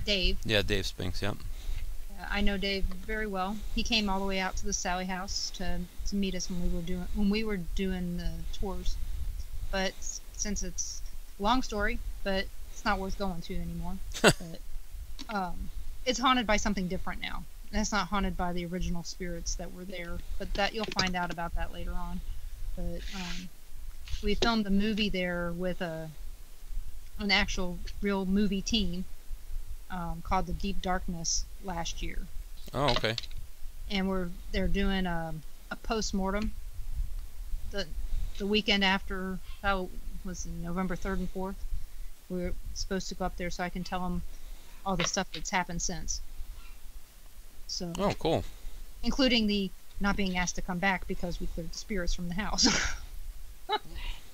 Dave. Yeah, Dave Spinks. Yep. I know Dave very well. He came all the way out to the Sally house to meet us when we were doing the tours. But since it's a long story, but it's not worth going to anymore. But it's haunted by something different now. And it's not haunted by the original spirits that were there, but that you'll find out about that later on. But we filmed a movie there with an actual real movie team called The Deep Darkness last year. Oh, okay. And they're doing a post-mortem the weekend after, was it November 3rd and 4th? We were supposed to go up there so I can tell them all the stuff that's happened since. So. Oh, cool. Including the not being asked to come back because we cleared the spirits from the house.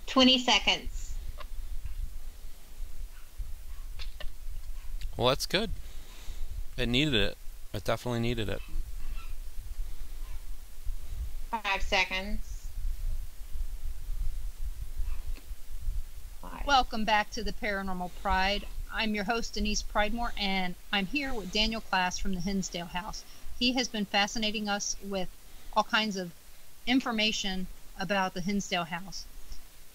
20 seconds. Well, that's good. It needed it. It definitely needed it. 5 seconds. 5. Welcome back to the Paranormal Pride. I'm your host, Denise Pridemore, and I'm here with Daniel Klaes from the Hinsdale House. He has been fascinating us with all kinds of information about the Hinsdale House.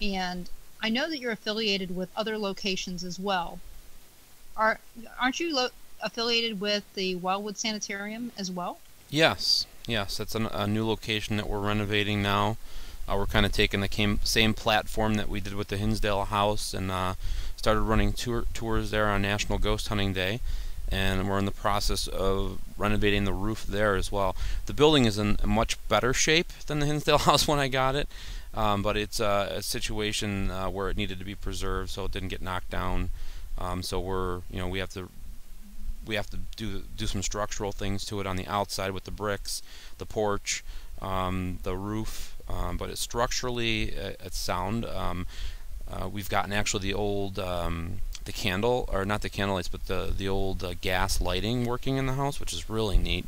And I know that you're affiliated with other locations as well. Aren't you affiliated with the Wildwood Sanitarium as well? Yes, yes, that's a new location that we're renovating now. We're kind of taking the same platform that we did with the Hinsdale House and started running tours there on National Ghost Hunting Day. And we're in the process of renovating the roof there as well. The building is in a much better shape than the Hinsdale House when I got it, but it's a situation where it needed to be preserved, so it didn't get knocked down. So we have to do some structural things to it on the outside with the bricks, the porch, the roof, but it's structurally it's sound. We've gotten actually the old the candle, or not the candle lights, but the old gas lighting working in the house, which is really neat.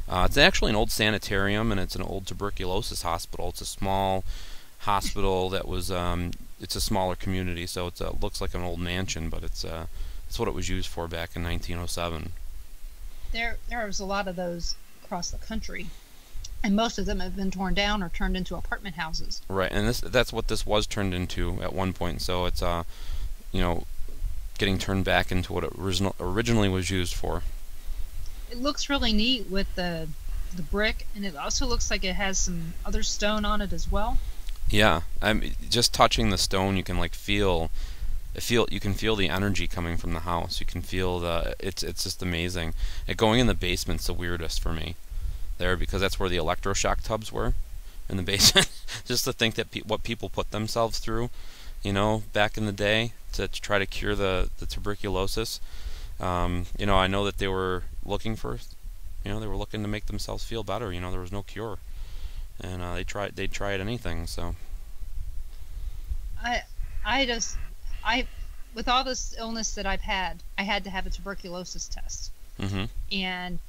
It's actually an old sanitarium, and it's an old tuberculosis hospital. It's a small hospital that was it's a smaller community, so it looks like an old mansion, but it's what it was used for back in 1907. There was a lot of those across the country, and most of them have been torn down or turned into apartment houses. Right, and that's what this was turned into at one point. So it's getting turned back into what it originally was used for. It looks really neat with the brick, and it also looks like it has some other stone on it as well. Yeah, just touching the stone, you can you can feel the energy coming from the house. You can feel it's just amazing. Going in the basement's the weirdest for me there, because that's where the electroshock tubs were, in the basement. Just to think that what people put themselves through, back in the day to try to cure the tuberculosis. I know that they were looking to make themselves feel better. There was no cure, and they'd tried anything. So with all this illness that I've had, I had to have a tuberculosis test. Mm-hmm. And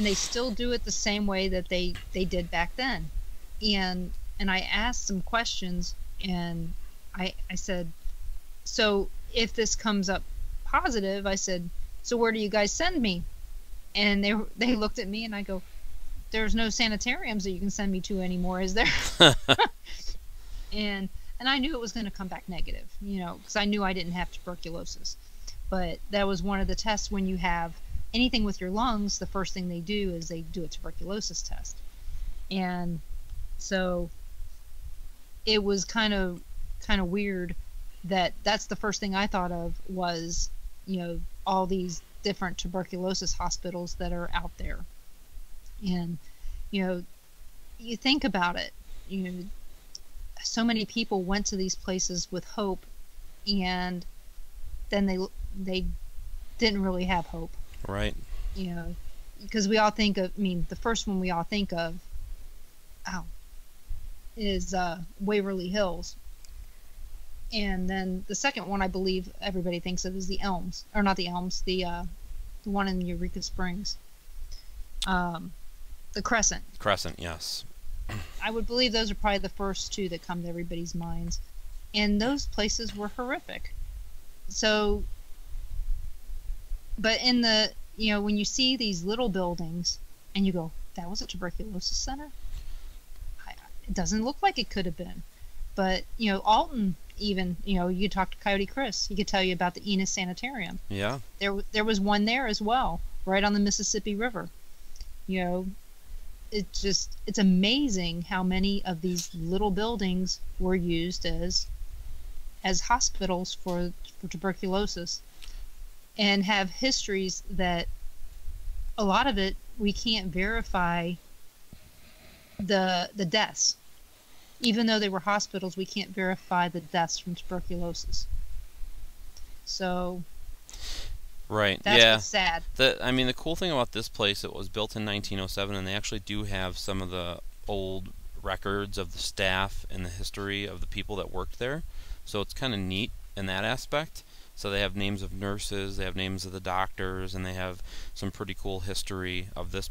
they still do it the same way that they did back then. And I asked some questions, and I said, so if this comes up positive, I said, so where do you guys send me? And they looked at me, and I go, there's no sanitariums that you can send me to anymore, is there? And I knew it was going to come back negative, because I knew I didn't have tuberculosis. But that was one of the tests. When you have anything with your lungs, the first thing they do is they do a tuberculosis test. And so it was kind of weird that's the first thing I thought of was, all these different tuberculosis hospitals that are out there. And, you think about it, so many people went to these places with hope, and then they didn't really have hope. Right. Because we all think of, the first one we all think of is Waverly Hills. And then the second one I believe everybody thinks of is the Elms, or not the Elms, the one in Eureka Springs. The Crescent. Crescent, yes. I would believe those are probably the first two that come to everybody's minds. And those places were horrific. So, but in the, when you see these little buildings and you go, that was a tuberculosis center? It doesn't look like it could have been. But, Alton, even, you talk to Coyote Chris, he could tell you about the Enos Sanitarium. Yeah. There was one there as well, right on the Mississippi River. It's amazing how many of these little buildings were used as hospitals for tuberculosis, and have histories that a lot of it we can't verify the deaths. Even though they were hospitals, we can't verify the deaths from tuberculosis. So right, that's yeah. what's sad. The cool thing about this place, it was built in 1907, and they actually do have some of the old records of the staff and the history of the people that worked there. So it's kind of neat in that aspect. So they have names of nurses, they have names of the doctors, and they have some pretty cool history of this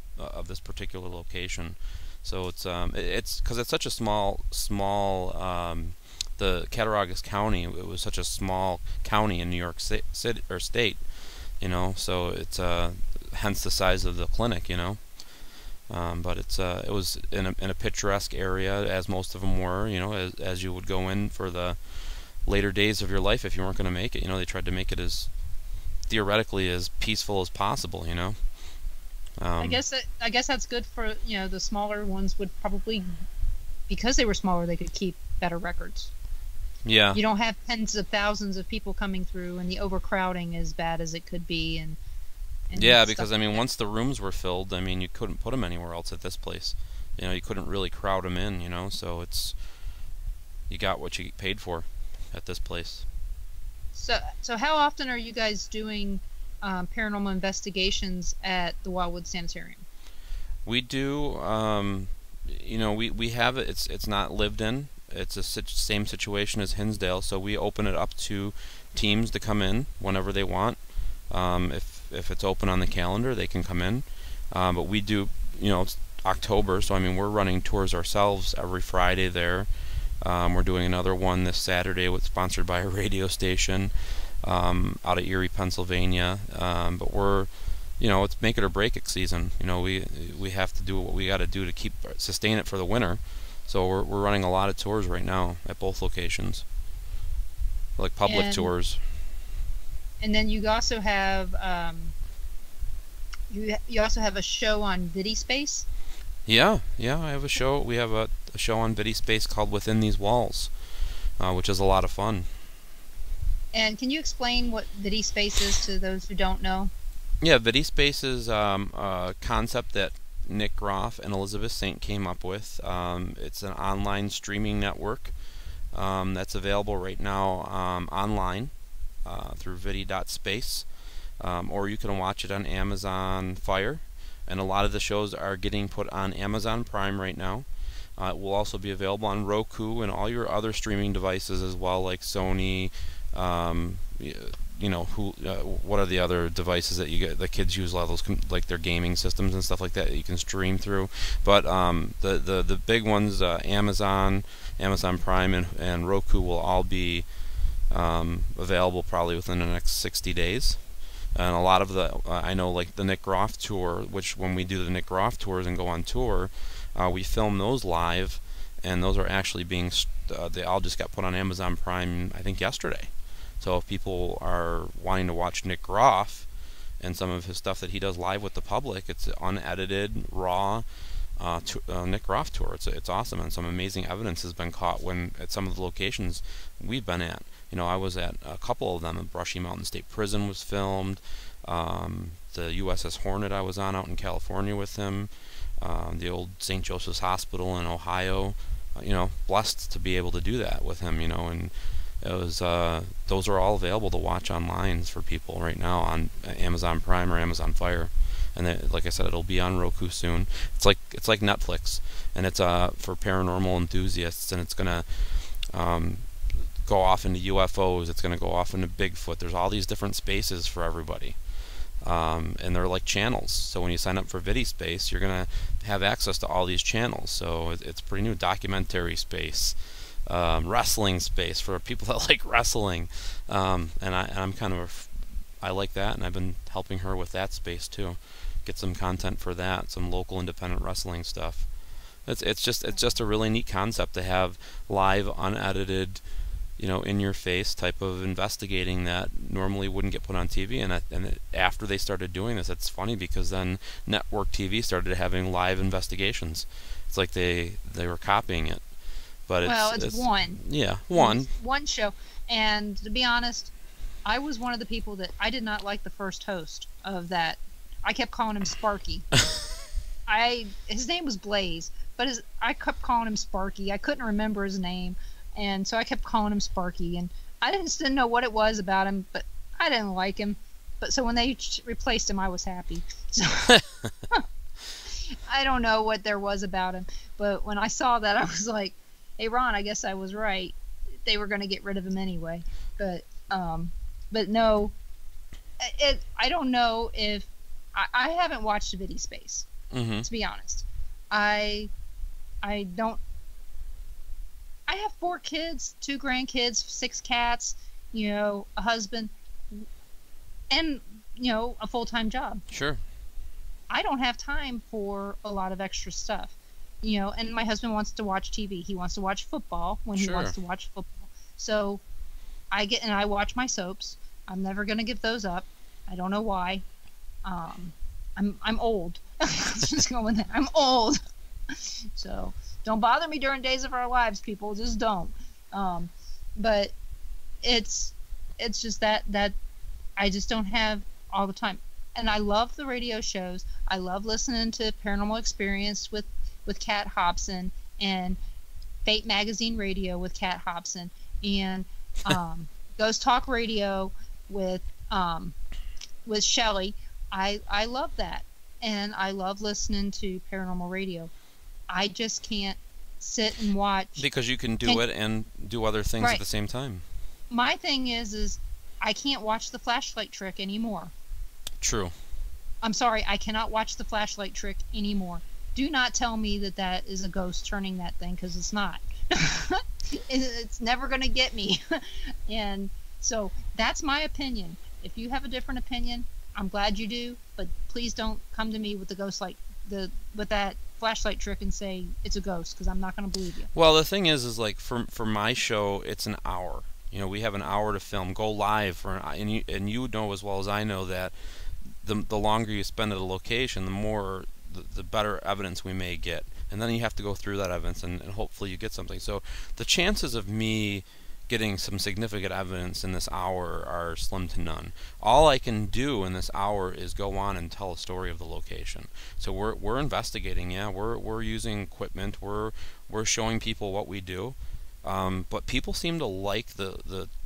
particular location. So it's because it's such a small the Cattaraugus County, it was such a small county in New York City or state, so it's hence the size of the clinic, But it was in a picturesque area, as most of them were. As you would go in for the later days of your life if you weren't going to make it. They tried to make it as theoretically as peaceful as possible. I guess that's good for the smaller ones would probably, because they were smaller, they could keep better records. Yeah. You don't have tens of thousands of people coming through, and the overcrowding as bad as it could be, and yeah, because like once the rooms were filled, you couldn't put them anywhere else at this place. You couldn't really crowd them in. So you got what you paid for at this place. So how often are you guys doing paranormal investigations at the Wildwood Sanitarium? We do. We have it. It's not lived in. It's a same situation as Hinsdale, so we open it up to teams to come in whenever they want. If it's open on the calendar, they can come in. But we do. It's October, so we're running tours ourselves every Friday there. We're doing another one this Saturday, sponsored by a radio station out of Erie, Pennsylvania. But we're, it's make it or break it season. We have to do what we got to do to sustain it for the winter. So we're running a lot of tours right now at both locations, like public tours. And then you also have you also have a show on VidiSpace. Yeah, I have a show. We have a show on VidiSpace called Within These Walls, which is a lot of fun. And can you explain what VidiSpace is to those who don't know? Yeah, VidiSpace is a concept that Nick Groff and Elizabeth Saint came up with. It's an online streaming network that's available right now online through vidi.space, or you can watch it on Amazon Fire. And a lot of the shows are getting put on Amazon Prime right now. It will also be available on Roku and all your other streaming devices as well, like Sony. What are the other devices that the kids use? A lot of those, like their gaming systems and stuff like that you can stream through. But the big ones, Amazon Prime, and Roku will all be available probably within the next 60 days. And a lot of I know, like the Nick Groff tour, which when we do the Nick Groff tours and go on tour, we film those live, and those are actually being, they all just got put on Amazon Prime, I think, yesterday. So if people are wanting to watch Nick Groff and some of his stuff that he does live with the public, it's unedited, raw Nick Groff tour. It's awesome, and some amazing evidence has been caught at some of the locations we've been at. I was at a couple of them. Brushy Mountain State Prison was filmed. The USS Hornet I was on out in California with him. The old St. Joseph's Hospital in Ohio. Blessed to be able to do that with him. And it was those are all available to watch online for people right now on Amazon Prime or Amazon Fire. And like I said, it'll be on Roku soon. It's like Netflix, and it's for paranormal enthusiasts, and it's gonna go off into UFOs. It's gonna go off into Bigfoot. There's all these different spaces for everybody, and they're like channels. So when you sign up for VidiSpace, you're gonna have access to all these channels. So it's pretty new. Documentary space, wrestling space for people that like wrestling, and I'm kind of I like that, and I've been helping her with that space too. Get some content for that, some local independent wrestling stuff. It's just a really neat concept to have live, unedited, in your face type of investigating that normally wouldn't get put on TV. And after they started doing this, it's funny because then network TV started having live investigations. It's like they were copying it. But it's one. Yeah, one show. And to be honest, I was one of the people that I did not like the first host of that. I kept calling him Sparky. His name was Blaze, but I kept calling him Sparky. I couldn't remember his name, and so I kept calling him Sparky. And I just didn't know what it was about him, but I didn't like him. But so when they replaced him, I was happy. So I don't know what there was about him, but when I saw that, I was like, "Hey, Ron, I guess I was right. They were going to get rid of him anyway." But no, I don't know if I haven't watched VidiSpace. Mm-hmm. To be honest, I don't. I have 4 kids, 2 grandkids, 6 cats, a husband, and a full-time job. Sure. I don't have time for a lot of extra stuff. You know, and my husband wants to watch TV. He wants to watch football when he wants Sure. to watch football. So I watch my soaps. I'm never going to give those up. I don't know why. Um, I'm old. Just going there. I'm old. So don't bother me during Days of Our Lives, people. Just don't. But it's just that I just don't have all the time. And I love the radio shows. I love listening to Paranormal Experience with Kat Hobson, and Fate Magazine Radio with Kat Hobson, and Ghost Talk Radio with Shelley. I love that, and I love listening to Paranormal Radio. I just can't sit and watch. Because you can do it and do other things Right. at the same time. My thing is I can't watch the flashlight trick anymore. True. I'm sorry, I cannot watch the flashlight trick anymore. Do not tell me that is a ghost turning that thing, because it's not. It's never going to get me. And so that's my opinion. If you have a different opinion, I'm glad you do, but please don't come to me with the ghost light, with that flashlight trick and say it's a ghost, because I'm not going to believe you. Well, the thing is like for my show, it's an hour. You know, we have an hour to film, go live for and you know as well as I know that the longer you spend at a location, the more the better evidence we may get, and then you have to go through that evidence and hopefully you get something. So the chances of me getting some significant evidence in this hour are slim to none. All I can do in this hour is go on and tell a story of the location. So we're investigating, yeah, we're using equipment, we're showing people what we do, but people seem to like the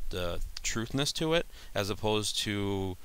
truthness to it as opposed to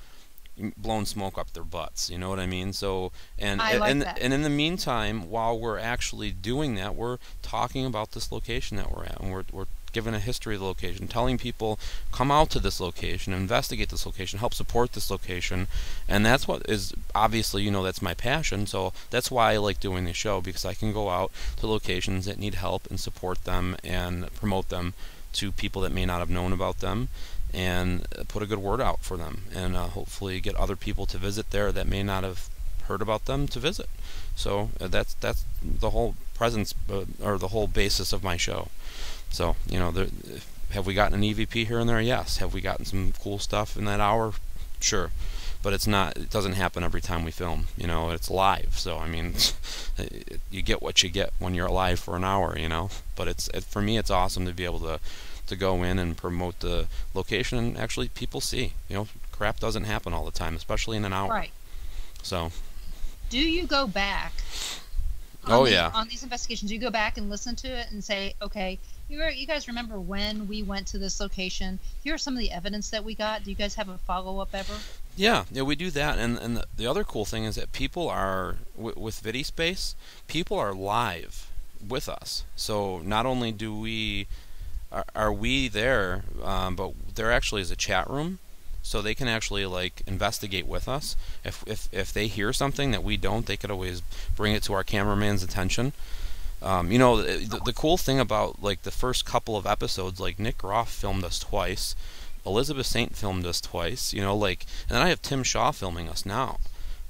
blowing smoke up their butts, you know what I mean? So I like that. and in the meantime, while we're actually doing that, we're talking about this location that we're at, and we're giving a history of the location, telling people come out to this location, investigate this location, help support this location, and that's what is obviously, you know, that's my passion. So that's why I like doing the show, because I can go out to locations that need help and support them and promote them to people that may not have known about them, and put a good word out for them, and hopefully get other people to visit there that may not have heard about them to visit. So that's the whole presence or the whole basis of my show. So, you know, have we gotten an EVP here and there? Yes. Have we gotten some cool stuff in that hour? Sure. But it doesn't happen every time we film. You know, it's live. So, I mean, you get what you get when you're live for an hour, you know. But for me, it's awesome to be able to go in and promote the location, and actually people see. You know, crap doesn't happen all the time, especially in an hour. Right. So. Do you go back? On these investigations, do you go back and listen to it and say, okay, you guys remember when we went to this location? Here are some of the evidence that we got. Do you guys have a follow-up ever? Yeah, we do that, and the other cool thing is that people are with VidiSpace, people are live with us. So not only do we are we there, but there actually is a chat room, so they can actually like investigate with us. If they hear something that we don't, they could always bring it to our cameraman's attention. You know, the cool thing about like the first couple of episodes, like Nick Groff filmed us twice, Elizabeth Saint filmed us twice, you know, like, and then I have Tim Shaw filming us now.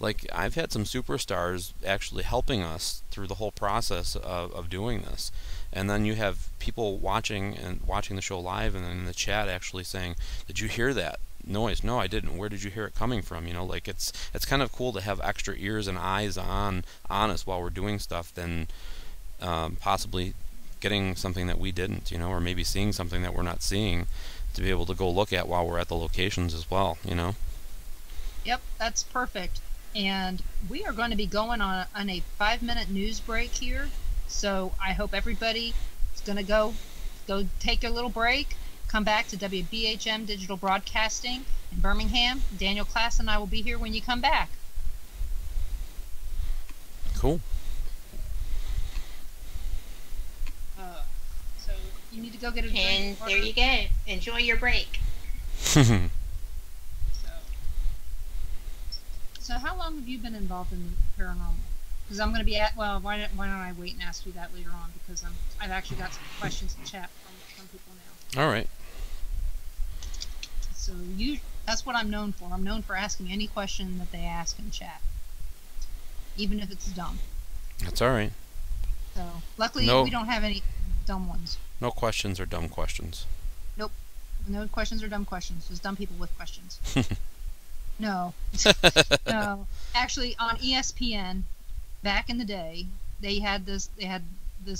Like, I've had some superstars actually helping us through the whole process of doing this. And then you have people watching the show live, and then in the chat actually saying, "Did you hear that noise?" "No, I didn't." "Where did you hear it coming from?" You know, like it's kind of cool to have extra ears and eyes on us while we're doing stuff than possibly getting something that we didn't, you know, or maybe seeing something that we're not seeing to be able to go look at while we're at the locations as well, you know. Yep, that's perfect. And we are going to be going on a 5-minute news break here. So I hope everybody is going to go take a little break, come back to WBHM Digital Broadcasting in Birmingham. Daniel Klaes and I will be here when you come back. Cool. So you need to go get a drink. And there you go. Enjoy your break. So how long have you been involved in the paranormal? Because I'm going to be why don't I wait and ask you that later on, because I've actually got some questions in chat from people now. All right. So that's what I'm known for. I'm known for asking any question that they ask in chat. even if it's dumb. That's all right. So luckily No, we don't have any dumb ones. no questions are dumb questions. Nope. No questions are dumb questions. Just dumb people with questions. No. No. Actually, on ESPN, back in the day, they had this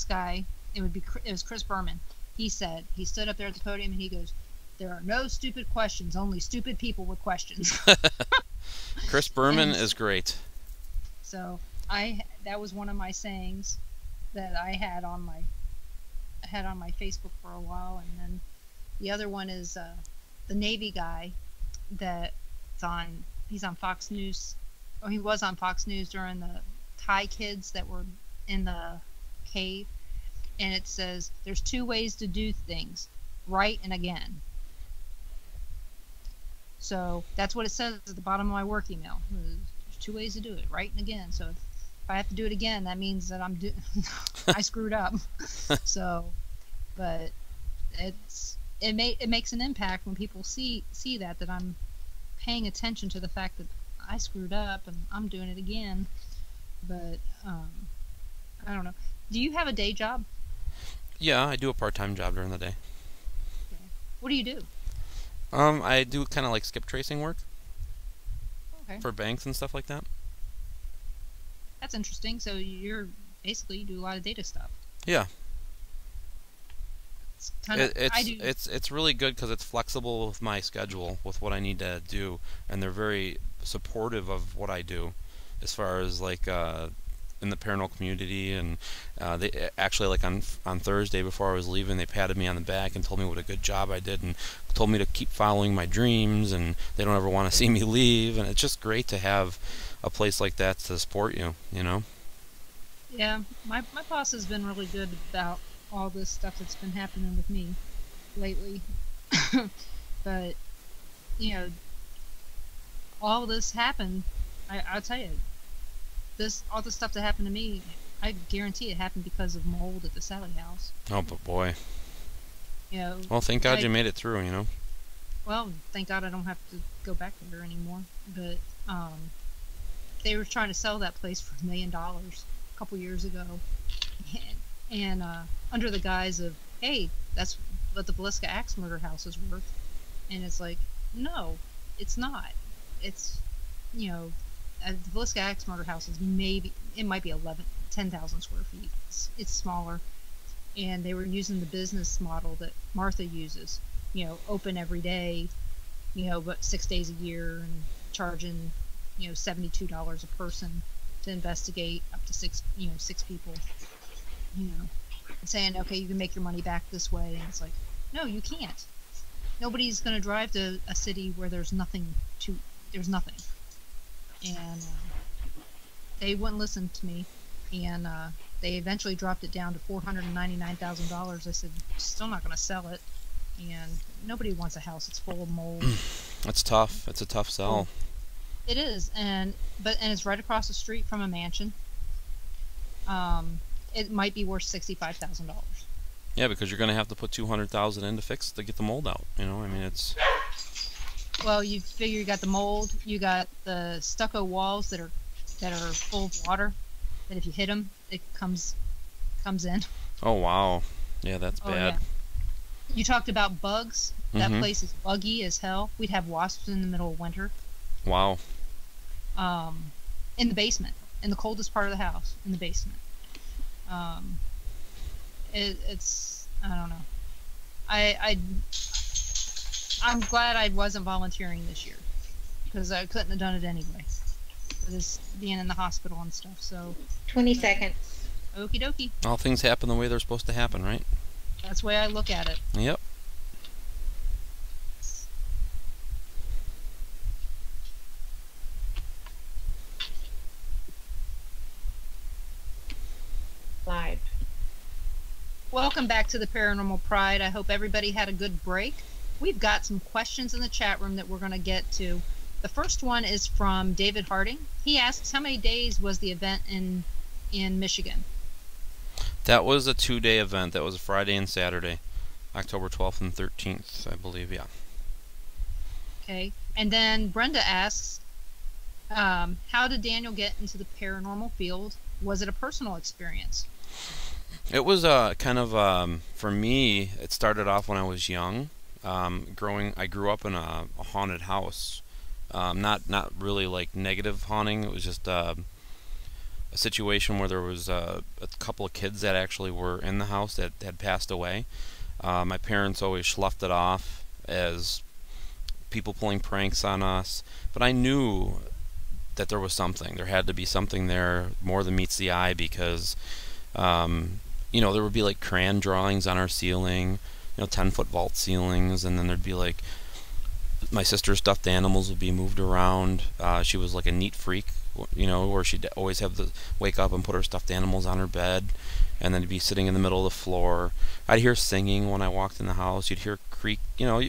guy. It was Chris Berman. He stood up there at the podium and he goes, "There are no stupid questions, only stupid people with questions." Chris Berman And is great. so that was one of my sayings that I had on my Facebook for a while, and then the other one is the Navy guy he's on Fox News, or he was on Fox News during the Thai kids that were in the cave, and it says there's two ways to do things, right and again. So that's what it says at the bottom of my work email. There's two ways to do it, right and again. So if I have to do it again, that means that I screwed up. So, but it makes an impact when people see that I'm paying attention to the fact that I screwed up and I'm doing it again. But I don't know. Do you have a day job? Yeah, I do a part-time job during the day. Okay. What do you do? I do kind of like skip tracing work Okay. for banks and stuff like that. That's interesting. So you do a lot of data stuff. Yeah. It's kind of It's really good because it's flexible with my schedule, with what I need to do, and they're very supportive of what I do, as far as like in the paranormal community. And they actually, like on Thursday before I was leaving, they patted me on the back and told me what a good job I did, and told me to keep following my dreams, and they don't ever want to see me leave. And it's just great to have a place like that to support you, you know. Yeah, my boss has been really good about all this stuff that's been happening with me lately. But all this happened. I'll tell you, all the stuff that happened to me, I guarantee it happened because of mold at the Sally house. Oh, but boy. Well, Thank God you made it through, you know. Well, thank God I don't have to go back there anymore. But they were trying to sell that place for $1 million a couple years ago, and under the guise of, hey, that's what the Villisca Axe murder house is worth. And it's like, no, it's not. It's, the Villisca Axe murder house is might be 10,000 square feet. It's smaller. And they were using the business model that Martha uses, open every day, but 6 days a year, and charging, $72 a person to investigate up to six people, and saying, okay, you can make your money back this way. And it's like, no, you can't. Nobody's going to drive to a city where there's nothing. And they wouldn't listen to me, and they eventually dropped it down to $499,000. I said, still not going to sell it, and nobody wants a house that's full of mold. That's tough. It's a tough sell. It is, and it's right across the street from a mansion. It might be worth $65,000. Yeah, because you're going to have to put $200,000 in to get the mold out. I mean, it's. Well, you figure you got the mold, you got the stucco walls that are full of water, that if you hit them, it comes in. Oh wow, yeah, that's bad. Yeah. You talked about bugs. That Mhm. place is buggy as hell. We'd have wasps in the middle of winter. Wow. In the basement, in the coldest part of the house, in the basement. It's I don't know. I'm glad I wasn't volunteering this year, because I couldn't have done it anyway. With this being in the hospital and stuff. So 20 seconds. Okie dokie. All things happen the way they're supposed to happen, right? That's the way I look at it. Yep. Live. Welcome back to the Paranormal Pride. I hope everybody had a good break. We've got some questions in the chat room that we're going to get to. The first one is from David Harding. He asks, how many days was the event in Michigan? That was a 2-day event. That was a Friday and Saturday, October 12th and 13th, I believe. Yeah. Okay. And then Brenda asks, How did Daniel get into the paranormal field? Was it a personal experience? It was kind of for me. It started off when I was young. I grew up in a haunted house. Not really like negative haunting. It was just a situation where there was a couple of kids that actually were in the house that had passed away. My parents always sloughed it off as people pulling pranks on us, but I knew that there was something. There had to be something there more than meets the eye because, there would be like crayon drawings on our ceiling, 10-foot vault ceilings, and then there'd be like my sister's stuffed animals would be moved around. She was like a neat freak, where she'd always have to wake up and put her stuffed animals on her bed, and then be sitting in the middle of the floor. I'd hear singing when I walked in the house. You'd hear creak,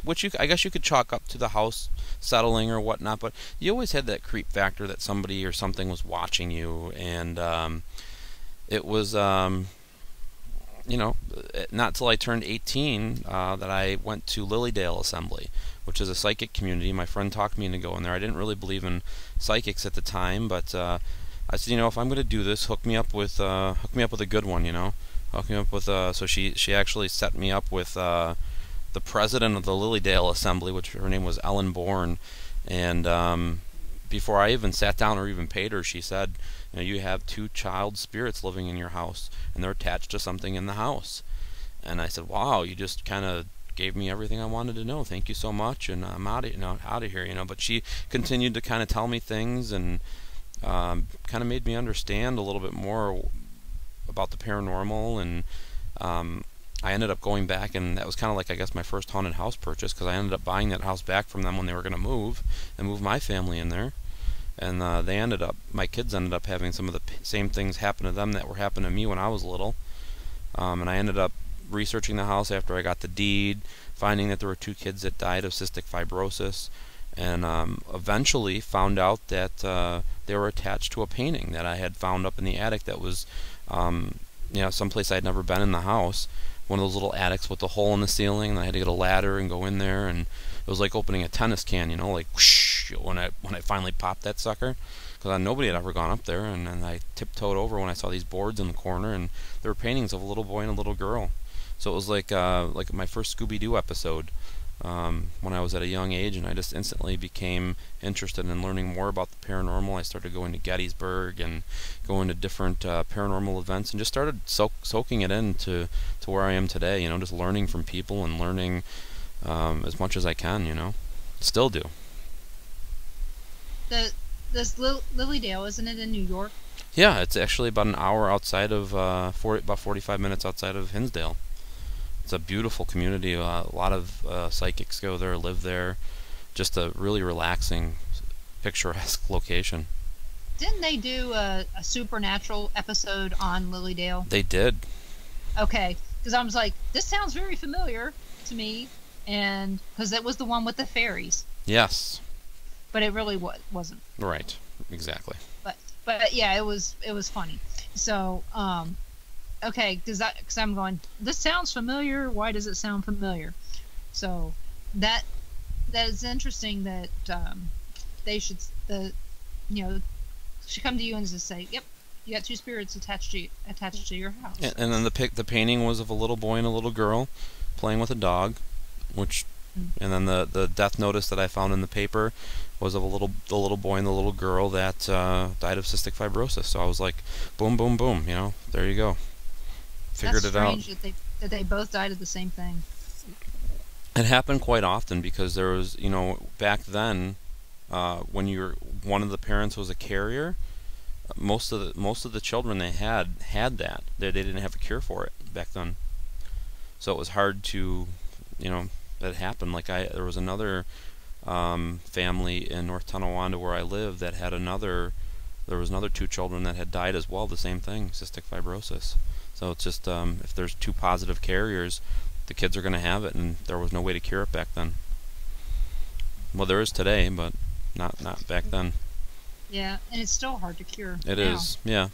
which I guess you could chalk up to the house settling or whatnot, but you always had that creep factor that somebody or something was watching you, and it was, not till I turned 18 that I went to Lilydale Assembly, which is a psychic community. My friend talked me into going there. I didn't really believe in psychics at the time, but I said, if I'm going to do this, hook me up with a good one, Hook me up with so she actually set me up with the president of the Lilydale Assembly, which her name was Ellen Bourne, and before I even sat down or even paid her, she said, you have 2 child spirits living in your house, and they're attached to something in the house. And I said, wow, you just kind of gave me everything I wanted to know. Thank you so much, and I'm out of here. But she continued to kind of tell me things, and kind of made me understand a little bit more about the paranormal, and I ended up going back, and that was kind of like, I guess, my first haunted house purchase, because I ended up buying that house back from them when they were going to move my family in there. And my kids ended up having some of the same things happen to them that were happening to me when I was little. And I ended up researching the house after I got the deed, finding that there were 2 kids that died of cystic fibrosis, and eventually found out that they were attached to a painting that I had found up in the attic that was, someplace I had never been in the house. One of those little attics with a hole in the ceiling, and I had to get a ladder and go in there, and it was like opening a tennis can, like whoosh, when I finally popped that sucker, because nobody had ever gone up there, and then I tiptoed over when I saw these boards in the corner, and there were paintings of a little boy and a little girl. So it was like my first Scooby-Doo episode when I was at a young age, and I just instantly became interested in learning more about the paranormal. I started going to Gettysburg and going to different paranormal events, and just started soaking it in to where I am today. Just learning from people and learning as much as I can. Still do. This Lilydale, isn't it in New York? Yeah, it's actually about an hour outside of about 45 minutes outside of Hinsdale. It's a beautiful community. A lot of psychics go there, live there. Just a really relaxing, picturesque location. Didn't they do a supernatural episode on Lilydale? They did. Okay, because I was like, this sounds very familiar to me, and because it was the one with the fairies. Yes. But it really wasn't. Right. Exactly. But yeah, it was funny. So okay, because I'm going, this sounds familiar. Why does it sound familiar? So that is interesting that they should should come to you and just say, yep, you got 2 spirits attached to your house. And then the painting was of a little boy and a little girl playing with a dog, which, and then the death notice that I found in the paper was of the little boy and the little girl that died of cystic fibrosis. So I was like, boom, boom, boom. There you go. Figured it out. That's strange that they both died of the same thing. It happened quite often because there was, back then, when one of the parents was a carrier, most of the children they had that. They didn't have a cure for it back then. So it was hard to, that happened. There was another family in North Tonawanda where I live that had there was another 2 children that had died as well, the same thing, cystic fibrosis. So it's just, if there's 2 positive carriers, the kids are going to have it, and there was no way to cure it back then. Well, there is today, but not back then. Yeah, and it's still hard to cure. It is, yeah.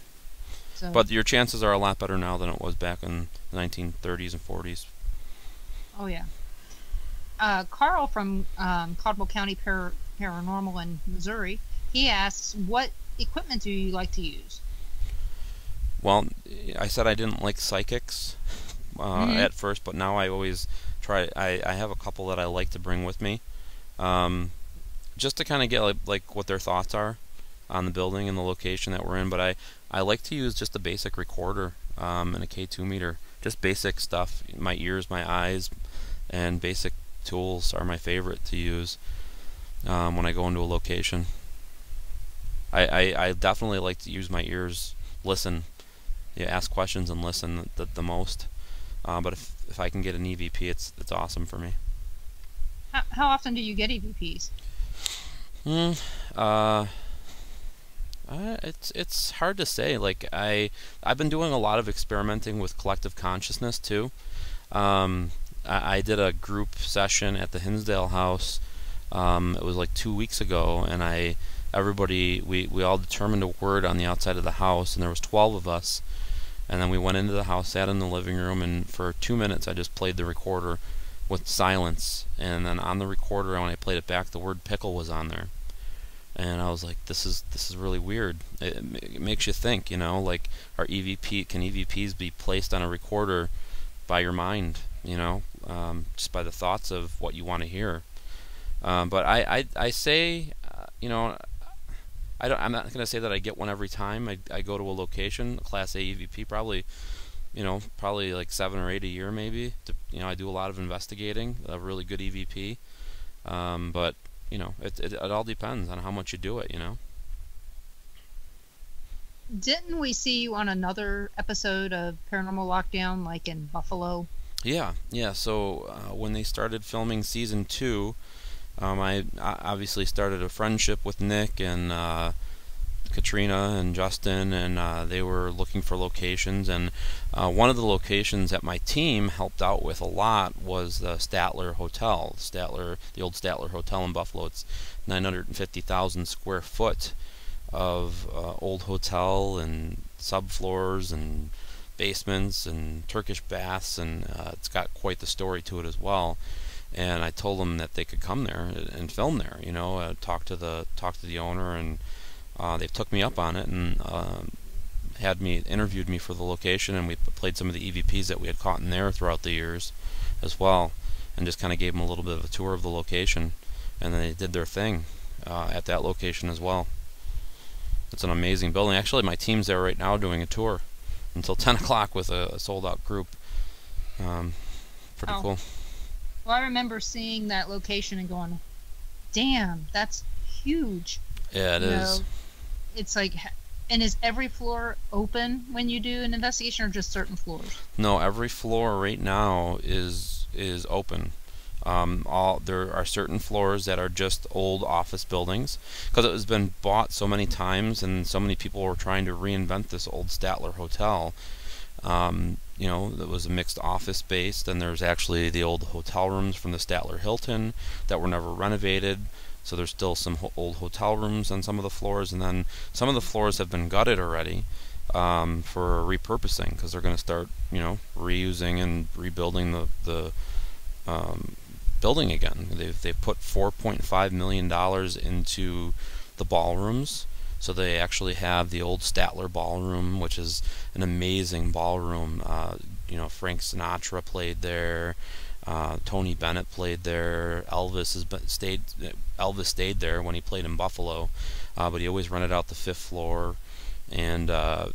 So. But your chances are a lot better now than it was back in the 1930s and 40s. Oh, yeah. Carl from Caldwell County Paranormal in Missouri, He asks, what equipment do you like to use? Well, I said I didn't like psychics at first, but now I always try. I have a couple that I like to bring with me, just to kind of get like what their thoughts are on the building and the location that we're in. But I like to use just a basic recorder and a K2 meter, just basic stuff. My ears, my eyes, and basic tools are my favorite to use when I go into a location. I definitely like to use my ears, listen, ask questions and listen the most. But if I can get an EVP, it's awesome for me. How often do you get EVPs? It's hard to say. Like I've been doing a lot of experimenting with collective consciousness too. I did a group session at the Hinsdale House. It was like 2 weeks ago, and we all determined a word on the outside of the house, and there was 12 of us. And then we went into the house, sat in the living room, and for 2 minutes I just played the recorder with silence. And then on the recorder, when I played it back, the word pickle was on there. And I was like, this is really weird. It makes you think, like, can EVPs be placed on a recorder by your mind, just by the thoughts of what you want to hear. But I say, I'm not going to say that I get one every time I go to a location, a Class A EVP, probably like 7 or 8 a year maybe. I do a lot of investigating, a really good EVP. But, it all depends on how much you do it, Didn't we see you on another episode of Paranormal Lockdown, like in Buffalo? Yeah. So when they started filming season 2, I obviously started a friendship with Nick and Katrina and Justin, and they were looking for locations. And one of the locations that my team helped out with a lot was the Statler Hotel. The old Statler Hotel in Buffalo. It's 950,000 square foot of old hotel and subfloors and basements and Turkish baths, and it's got quite the story to it as well. And I told them that they could come there and film there, talk to the owner, and they took me up on it and interviewed me for the location, and we played some of the EVPs that we had caught in there throughout the years as well, and just kind of gave them a little bit of a tour of the location, and then they did their thing at that location as well. It's an amazing building. Actually, my team's there right now doing a tour until 10 o'clock with a sold-out group. Pretty cool. Well, I remember seeing that location and going, damn, that's huge. Yeah, it is. It's like, and is every floor open when you do an investigation, or just certain floors? No, every floor right now is open. There are certain floors that are just old office buildings, because it has been bought so many times and so many people were trying to reinvent this old Statler Hotel. That was a mixed office space. Then there's actually the old hotel rooms from the Statler Hilton that were never renovated. So there's still some old hotel rooms on some of the floors, and then some of the floors have been gutted already for repurposing, because they're going to start, reusing and rebuilding the building again. They've put $4.5 million into the ballrooms. So they actually have the old Statler Ballroom, which is an amazing ballroom. Frank Sinatra played there. Tony Bennett played there. Elvis stayed there when he played in Buffalo, but he always rented out the 5th floor. And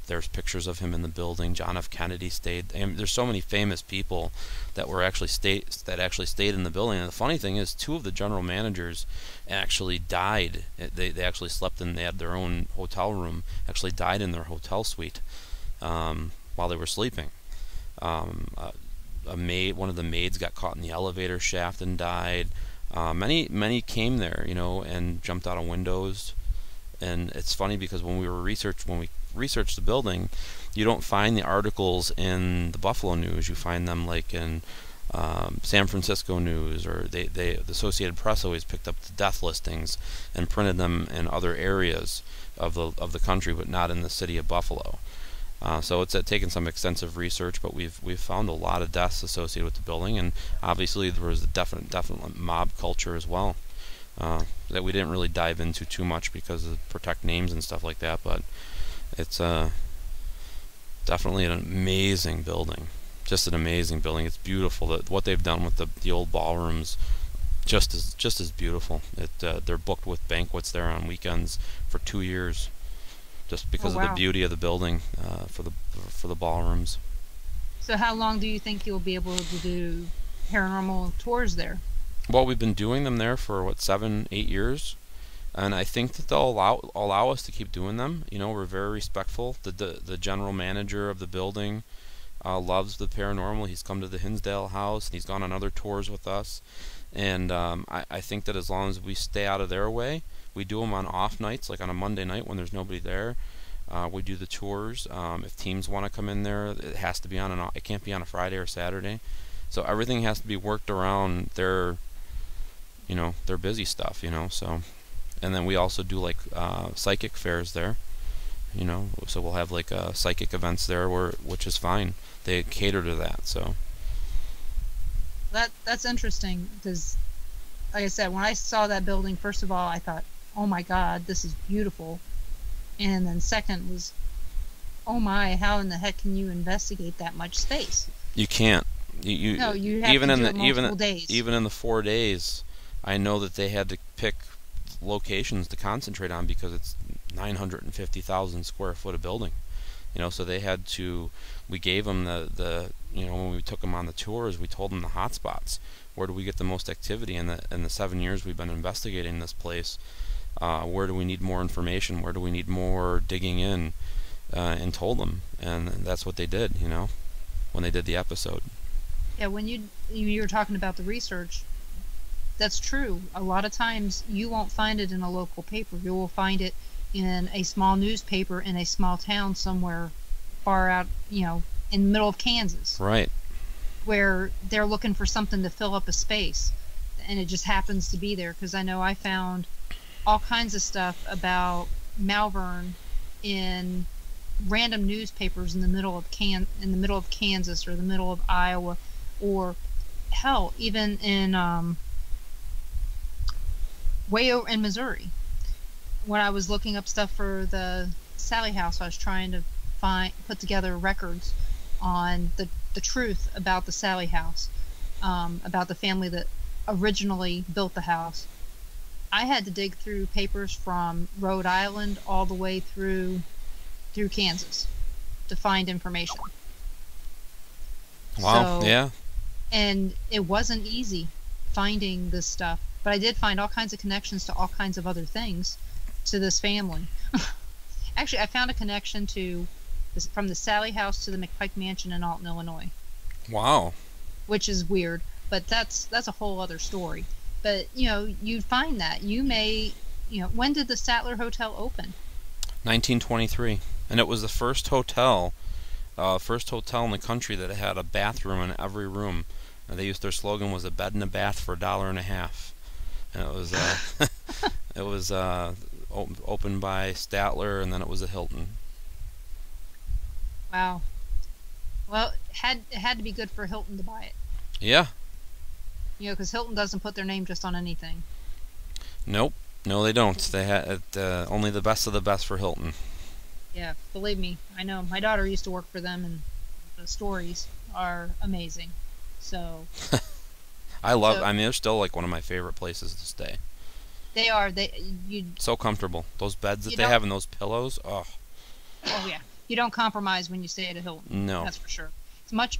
there's pictures of him in the building. John F. Kennedy stayed. And there's so many famous people that actually stayed in the building. And the funny thing is, 2 of the general managers actually died. They actually slept in. They had their own hotel room. Actually died in their hotel suite while they were sleeping. One of the maids got caught in the elevator shaft and died. Many came there, and jumped out of windows. And it's funny because when we researched the building, you don't find the articles in the Buffalo News. You find them like in San Francisco News, or the Associated Press always picked up the death listings and printed them in other areas of the country, but not in the city of Buffalo. So it's taken some extensive research, but we've found a lot of deaths associated with the building, and obviously there was a definite mob culture as well. that we didn't really dive into too much because of protect names and stuff like that. But it's definitely an amazing building. Just an amazing building. It's beautiful. What they've done with the old ballrooms, just as beautiful. They're booked with banquets there on weekends for 2 years, just because of the beauty of the building for the ballrooms. So how long do you think you'll be able to do paranormal tours there? Well, we've been doing them there for 7, 8 years, and I think that they'll allow us to keep doing them. You know, we're very respectful. The general manager of the building loves the paranormal. He's come to the Hinsdale house, and he's gone on other tours with us. And I think that as long as we stay out of their way, we do them on off nights, like on a Monday night when there's nobody there. We do the tours. If teams want to come in there, it has to be it can't be on a Friday or Saturday. So everything has to be worked around their busy stuff, so. And then we also do like psychic fairs there, so we'll have like psychic events there which is fine. They cater to that, so. That's interesting, because like I said, when I saw that building, first of all, I thought, oh my God, this is beautiful. And then second was, oh my, how in the heck can you investigate that much space? You can't. No, you have even to in do the it multiple days. Even in the 4 days, I know that they had to pick locations to concentrate on because it's 950,000 square foot of building. So they had to. We gave them when we took them on the tours, we told them the hot spots. Where do we get the most activity in the 7 years we've been investigating this place? Where do we need more information? Where do we need more digging in? And told them, and that's what they did. When they did the episode. Yeah, when you were talking about the research, that's true. A lot of times you won't find it in a local paper. You will find it in a small newspaper in a small town somewhere far out, in the middle of Kansas. Right. Where they're looking for something to fill up a space, and it just happens to be there. Because I know I found all kinds of stuff about Malvern in random newspapers in the middle of Kansas or the middle of Iowa, or hell, even in way over in Missouri. When I was looking up stuff for the Sally House, I was trying to put together records on the truth about the Sally House, about the family that originally built the house. I had to dig through papers from Rhode Island all the way through Kansas to find information. Wow. So, yeah. And it wasn't easy finding this stuff, but I did find all kinds of connections to all kinds of other things to this family. Actually, I found a connection from the Sally House to the McPike Mansion in Alton, Illinois. Wow. Which is weird, but that's a whole other story. But you find that you may, when did the Statler Hotel open? 1923, and it was the first hotel in the country that had a bathroom in every room. And their slogan was a bed and a bath for $1.50, and it was it was opened by Statler, and then it was a Hilton. Wow. Well, it had to be good for Hilton to buy it. Yeah. Because Hilton doesn't put their name just on anything. Nope. No, they don't. They had only the best of the best for Hilton. Yeah, believe me, I know. My daughter used to work for them, and the stories are amazing. So. They're still like one of my favorite places to stay. They are. So comfortable. Those beds that they have and those pillows. Oh. Oh yeah. You don't compromise when you stay at a Hilton. No. That's for sure. It's much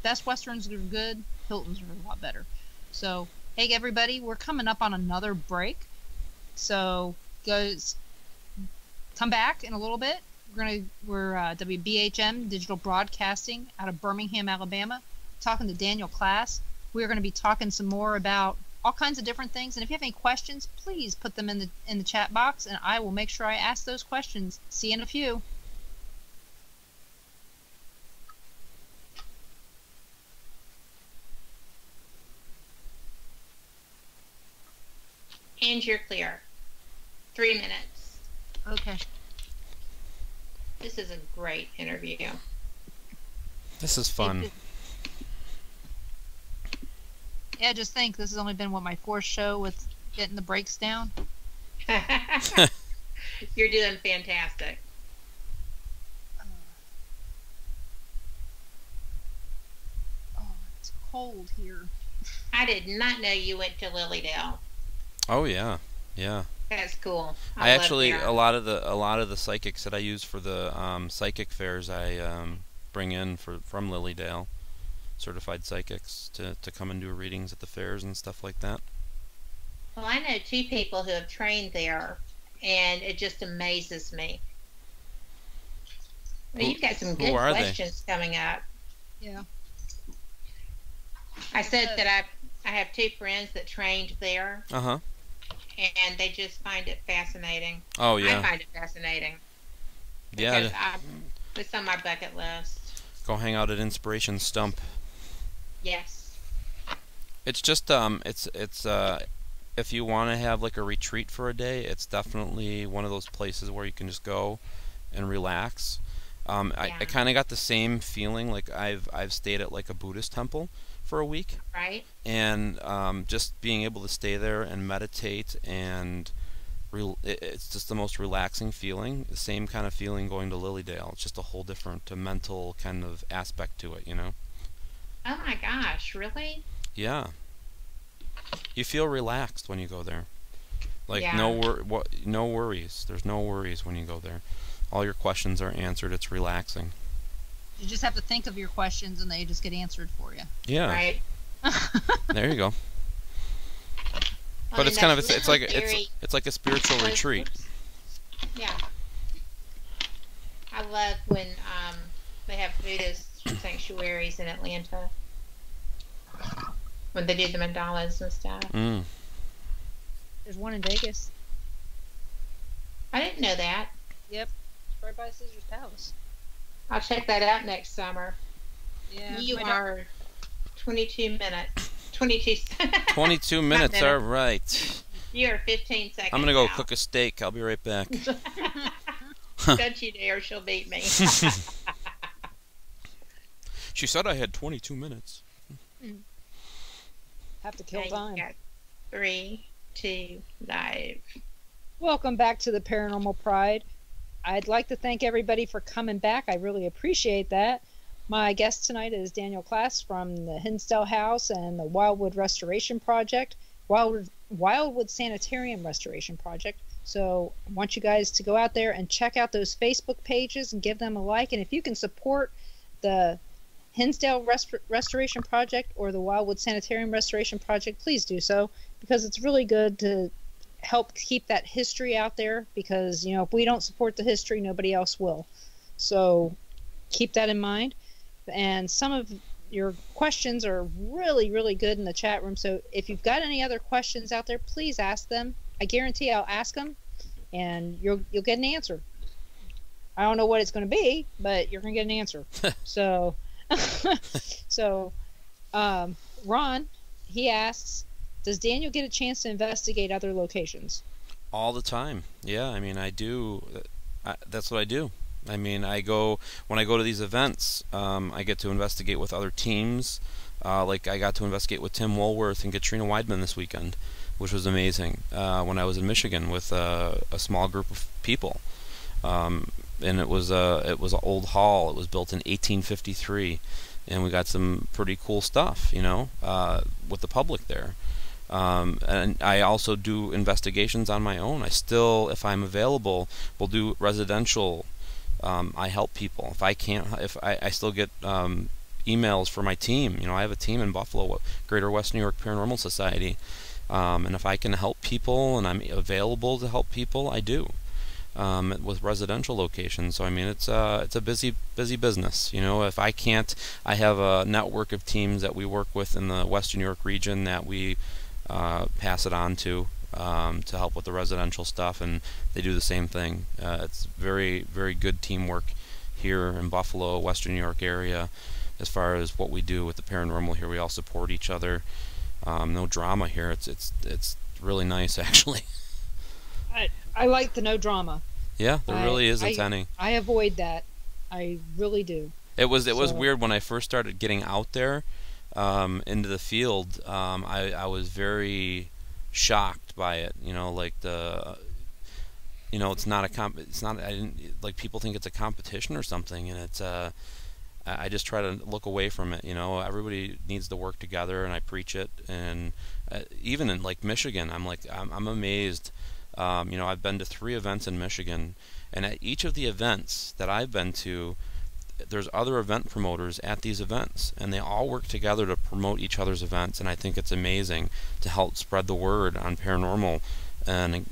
Best Westerns are good. Hiltons are a lot better. So, hey everybody, we're coming up on another break. So, guys, come back in a little bit. We're WBHM Digital Broadcasting out of Birmingham, Alabama. Talking to Daniel Klaes. We're going to be talking some more about all kinds of different things. And if you have any questions, please put them in the chat box, and I will make sure I ask those questions. See you in a few. And you're clear. 3 minutes. Okay. This is a great interview. This is fun. Yeah, just think, this has only been my fourth show with getting the breaks down. You're doing fantastic. Oh, it's cold here. I did not know you went to Lilydale. Oh yeah, yeah. That's cool. I actually a lot of the psychics that I use for the psychic fairs I bring in from Lilydale, certified psychics to come and do readings at the fairs and stuff like that. Well, I know 2 people who have trained there, and it just amazes me. Well, you've got some good questions coming up. Yeah. I said that I have 2 friends that trained there. Uh-huh. And they just find it fascinating. Oh, yeah. I find it fascinating. Yeah. Because it's on my bucket list. Go hang out at Inspiration Stump. Yes. It's just it's if you want to have like a retreat for a day, it's definitely one of those places where you can just go and relax. I kind of got the same feeling like I've stayed at like a Buddhist temple for a week. Right. And just being able to stay there and meditate and it's just the most relaxing feeling. The same kind of feeling going to Lilydale. It's just a whole different mental kind of aspect to it, you know? Oh my gosh, really? Yeah. You feel relaxed when you go there. Like no worries. There's no worries when you go there. All your questions are answered. It's relaxing. You just have to think of your questions and they just get answered for you. Yeah. Right. There you go. But it's kind of it's like a spiritual retreat. Yeah. I love when they have Buddhist sanctuaries in Atlanta. When they do the mandalas and stuff. Mm. There's one in Vegas. I didn't know that. Yep. It's right by Caesar's Palace. I'll check that out next summer. Yeah. You are 22 minutes. 22 minutes, all right. You're 15 seconds. I'm going to go cook a steak. I'll be right back. Don't you dare, she'll beat me. She said I had 22 minutes. Have to kill time. 3, 2, live. Welcome back to the Paranormal Pride. I'd like to thank everybody for coming back. I really appreciate that. My guest tonight is Daniel Klaes from the Hinsdale House and the Wildwood Restoration Project, Wildwood Sanitarium Restoration Project. So I want you guys to go out there and check out those Facebook pages and give them a like. And if you can support the Hinsdale Restoration Project or the Wildwood Sanitarium Restoration Project, please do so, because it's really good to help keep that history out there, because if we don't support the history, nobody else will. So keep that in mind. And some of your questions are really, really good in the chat room. So if you've got any other questions out there, please ask them. I guarantee I'll ask them, and you'll get an answer. I don't know what it's going to be, but you're going to get an answer. So, Ron, he asks, does Daniel get a chance to investigate other locations? All the time. Yeah, I mean, I do. That's what I do. I mean, when I go to these events, I get to investigate with other teams. Like I got to investigate with Tim Woolworth and Katrina Weidman this weekend, which was amazing. When I was in Michigan with a small group of people, and it was an old hall. It was built in 1853, and we got some pretty cool stuff, with the public there. And I also do investigations on my own. I still, if I'm available, will do residential. I help people. If I can't, I still get emails for my team. I have a team in Buffalo, Greater West New York Paranormal Society, and if I can help people and I'm available to help people, I do. With residential locations. So I mean, it's a busy business. If I can't, I have a network of teams that we work with in the Western New York region that we pass it on to help with the residential stuff, and they do the same thing. It's very, very good teamwork here in Buffalo, Western New York area, as far as what we do with the paranormal here. We all support each other. No drama here. It's really nice, actually. I like the no drama. Yeah, there really isn't any. I avoid that. I really do. It was weird when I first started getting out there into the field. I was very shocked by it. Like it's not it's not, I didn't, like, people think it's a competition or something, and it's I just try to look away from it. Everybody needs to work together, and I preach it. And even in like Michigan, I'm amazed. I've been to 3 events in Michigan, and at each of the events that I've been to, there's other event promoters at these events, and they all work together to promote each other's events. And I think it's amazing to help spread the word on paranormal. And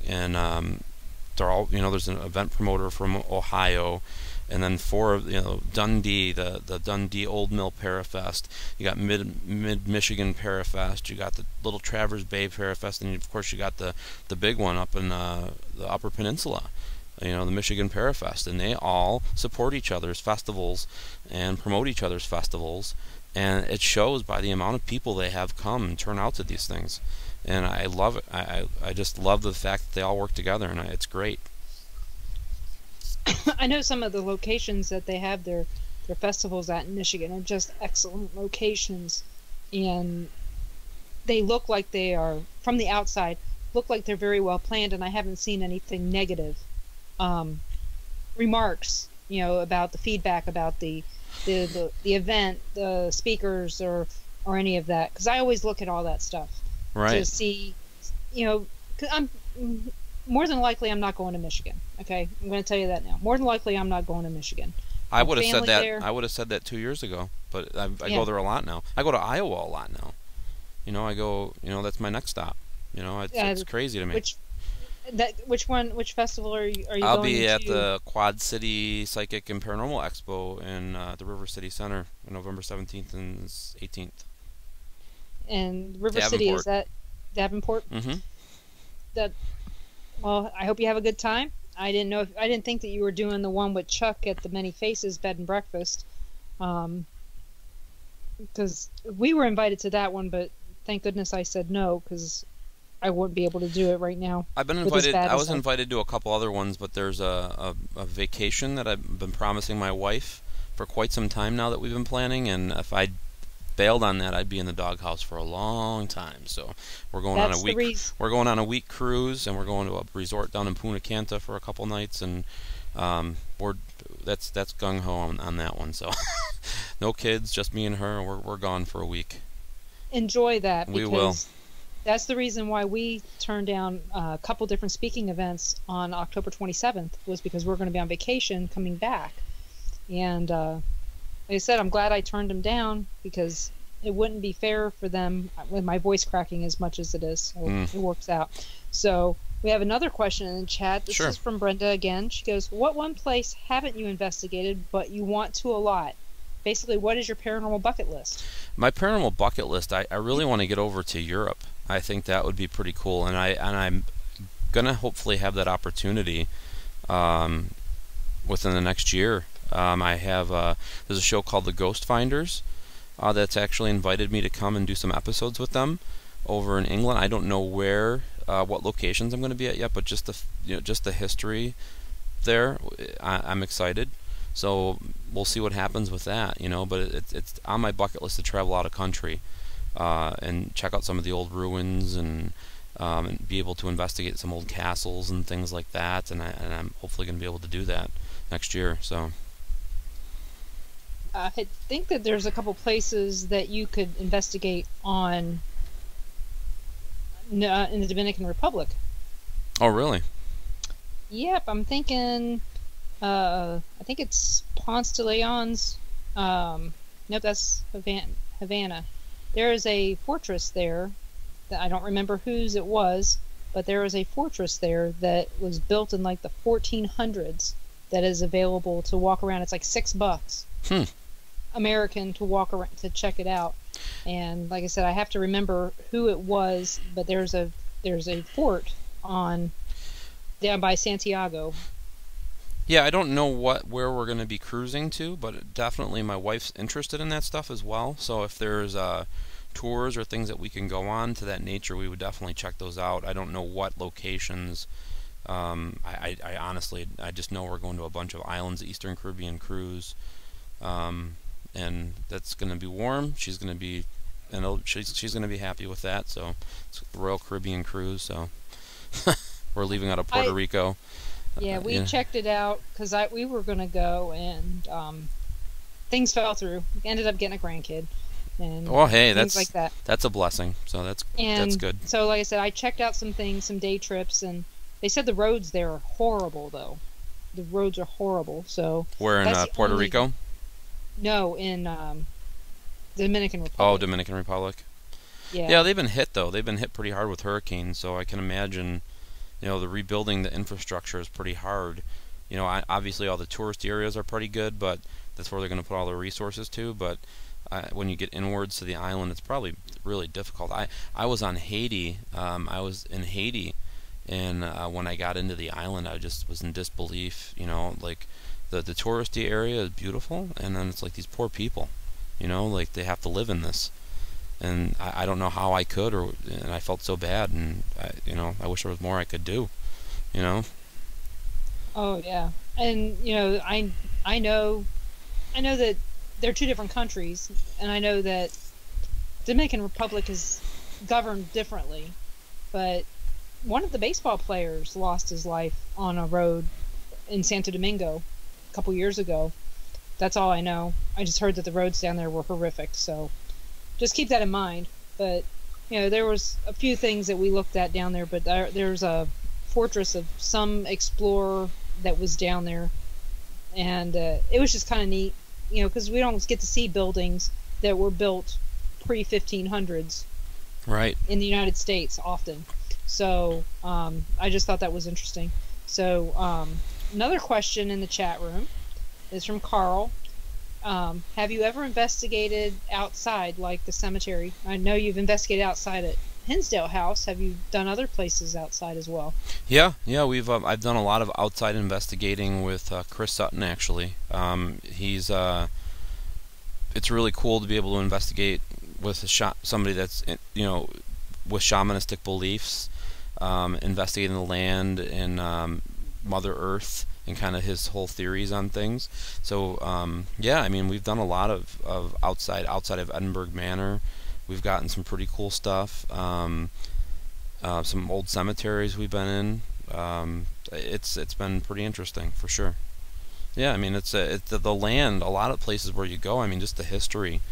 they're all, there's an event promoter from Ohio, and then 4 of, Dundee, the Dundee Old Mill Parafest. You got Mid Michigan Parafest. You got the Little Traverse Bay Parafest, and of course you got the big one up in the Upper Peninsula. The Michigan Parafest, and they all support each other's festivals and promote each other's festivals, and it shows by the amount of people they have come and turn out to these things. And I love it. I just love the fact that they all work together, and it's great. I know some of the locations that they have their festivals at in Michigan are just excellent locations, and they look like they are, from the outside, look like they're very well planned, and I haven't seen anything negative remarks, about the feedback about the event, the speakers, or any of that, because I always look at all that stuff to see, 'cause I'm more than likely I'm not going to Michigan. Okay, I'm going to tell you that now. More than likely I'm not going to Michigan. I would have said that. I would have said that 2 years ago, but I go there a lot now. I go to Iowa a lot now. I go. That's my next stop. It's crazy to me. Which festival are you I'll going be to? at the Quad City Psychic and Paranormal Expo in the River City Center on November 17th and 18th. And River City, is that Davenport? Mm-hmm. Well, I hope you have a good time. I didn't think that you were doing the one with Chuck at the Many Faces Bed and Breakfast, because we were invited to that one, but thank goodness I said no, because I wouldn't be able to do it right now. I've been invited. I was invited to a couple other ones, but there's a vacation that I've been promising my wife for quite some time now that we've been planning, and if I bailed on that, I'd be in the doghouse for a long time. So we're going on a week. We're going on a week cruise, and we're going to a resort down in Punta Cana for a couple nights, and that's gung ho on that one. So no kids, just me and her. We're gone for a week. Enjoy that. We will. That's the reason why we turned down a couple different speaking events on October 27th, was because we're going to be on vacation coming back. And like I said, I'm glad I turned them down, because it wouldn't be fair for them with my voice cracking as much as it is. So it works out. So we have another question in the chat. This is from Brenda again. She goes, what one place haven't you investigated but you want to a lot? Basically, what is your paranormal bucket list? My paranormal bucket list, I really want to get over to Europe. I think that would be pretty cool, and I'm gonna hopefully have that opportunity within the next year. I have there's a show called The Ghost Finders that's actually invited me to come and do some episodes with them over in England. I don't know what locations I'm going to be at yet, but just the history there, I'm excited. So we'll see what happens with that, But it's on my bucket list to travel out of country and check out some of the old ruins and be able to investigate some old castles and things like that. And I'm hopefully going to be able to do that next year. So I think that there's a couple places that you could investigate in the Dominican Republic. Oh, really? Yep, I'm thinking. I think it's Ponce de Leon's. Nope, that's Havana. There is a fortress there that I don't remember whose it was, but there is a fortress there that was built in like the 1400s that is available to walk around. It's like $6 American to walk around to check it out. And like I said, I have to remember who it was, but there's a fort down by Santiago. Yeah, I don't know where we're going to be cruising to, but definitely my wife's interested in that stuff as well. So if there's tours or things that we can go on to that nature, we would definitely check those out. I don't know what locations. I honestly, I just know we're going to a bunch of islands, Eastern Caribbean cruise, and that's going to be warm. She's going to be and she's going to be happy with that. So it's the Royal Caribbean cruise. So we're leaving out of Puerto Rico. Yeah, we checked it out because we were going to go, and things fell through. We ended up getting a grandkid. And hey, things like that. That's a blessing. So that's good. So like I said, I checked out some things, some day trips, and they said the roads there are horrible though. The roads are horrible. So we're in Puerto Rico? No, in Dominican Republic. Oh, Dominican Republic. Yeah. Yeah, they've been hit though. They've been hit pretty hard with hurricanes, so I can imagine, the rebuilding the infrastructure is pretty hard. Obviously all the tourist areas are pretty good, but that's where they're going to put all their resources to, but when you get inwards to the island, it's probably really difficult. I was on Haiti. I was in Haiti, and when I got into the island, I just was in disbelief. Like the touristy area is beautiful, and then it's like these poor people. Like they have to live in this, and I don't know how I could, and I felt so bad, and I wish there was more I could do. Oh yeah, and I know that they're two different countries, and I know that Dominican Republic is governed differently, but one of the baseball players lost his life on a road in Santo Domingo a couple years ago. That's all I know. I just heard that the roads down there were horrific, so just keep that in mind. But there was a few things that we looked at down there, but there's a fortress of some explorer that was down there, and it was just kind of neat. Because we don't get to see buildings that were built pre-1500s, right, in the United States often. So I just thought that was interesting. So another question in the chat room is from Carl. Have you ever investigated outside, like the cemetery? I know you've investigated outside at Hinsdale House. Have you done other places outside as well? Yeah, we've I've done a lot of outside investigating with Chris Sutton. Actually, he's it's really cool to be able to investigate with somebody that's with shamanistic beliefs, investigating the land and Mother Earth and kind of his whole theories on things. So I mean, we've done a lot of outside of Edinburgh Manor. We've gotten some pretty cool stuff. Some old cemeteries we've been in. It's been pretty interesting for sure. Yeah, I mean it's the land. A lot of places where you go, I mean, just the history.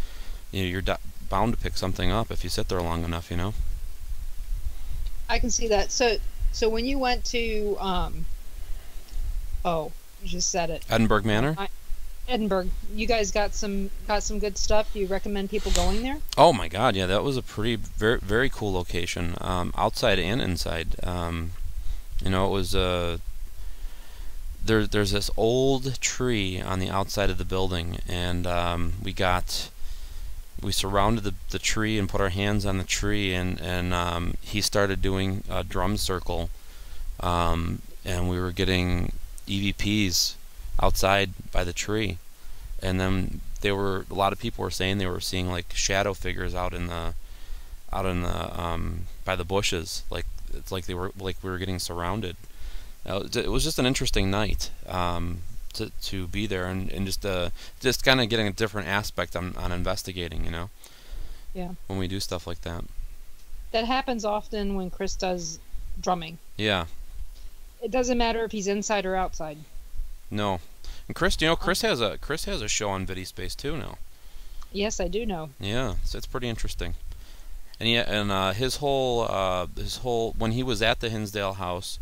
You're bound to pick something up if you sit there long enough. I can see that. So when you went to you just said it. Edinburgh Manor. Edinburgh, you guys got some good stuff. Do you recommend people going there? Oh my God, yeah, that was a very very cool location, outside and inside. It was there's this old tree on the outside of the building, and we surrounded the tree and put our hands on the tree, and he started doing a drum circle, and we were getting EVPs outside by the tree, and then a lot of people were saying they were seeing like shadow figures out in the by the bushes, like it's like we were getting surrounded. It was just an interesting night to be there and just kind of getting a different aspect on investigating, Yeah. when we do stuff like that. That happens often when Chris does drumming. Yeah. It doesn't matter if he's inside or outside. No. And Chris, Chris has a show on VidiSpace too now. Yes, I do know. Yeah, so it's pretty interesting. And his whole when he was at the Hinsdale House,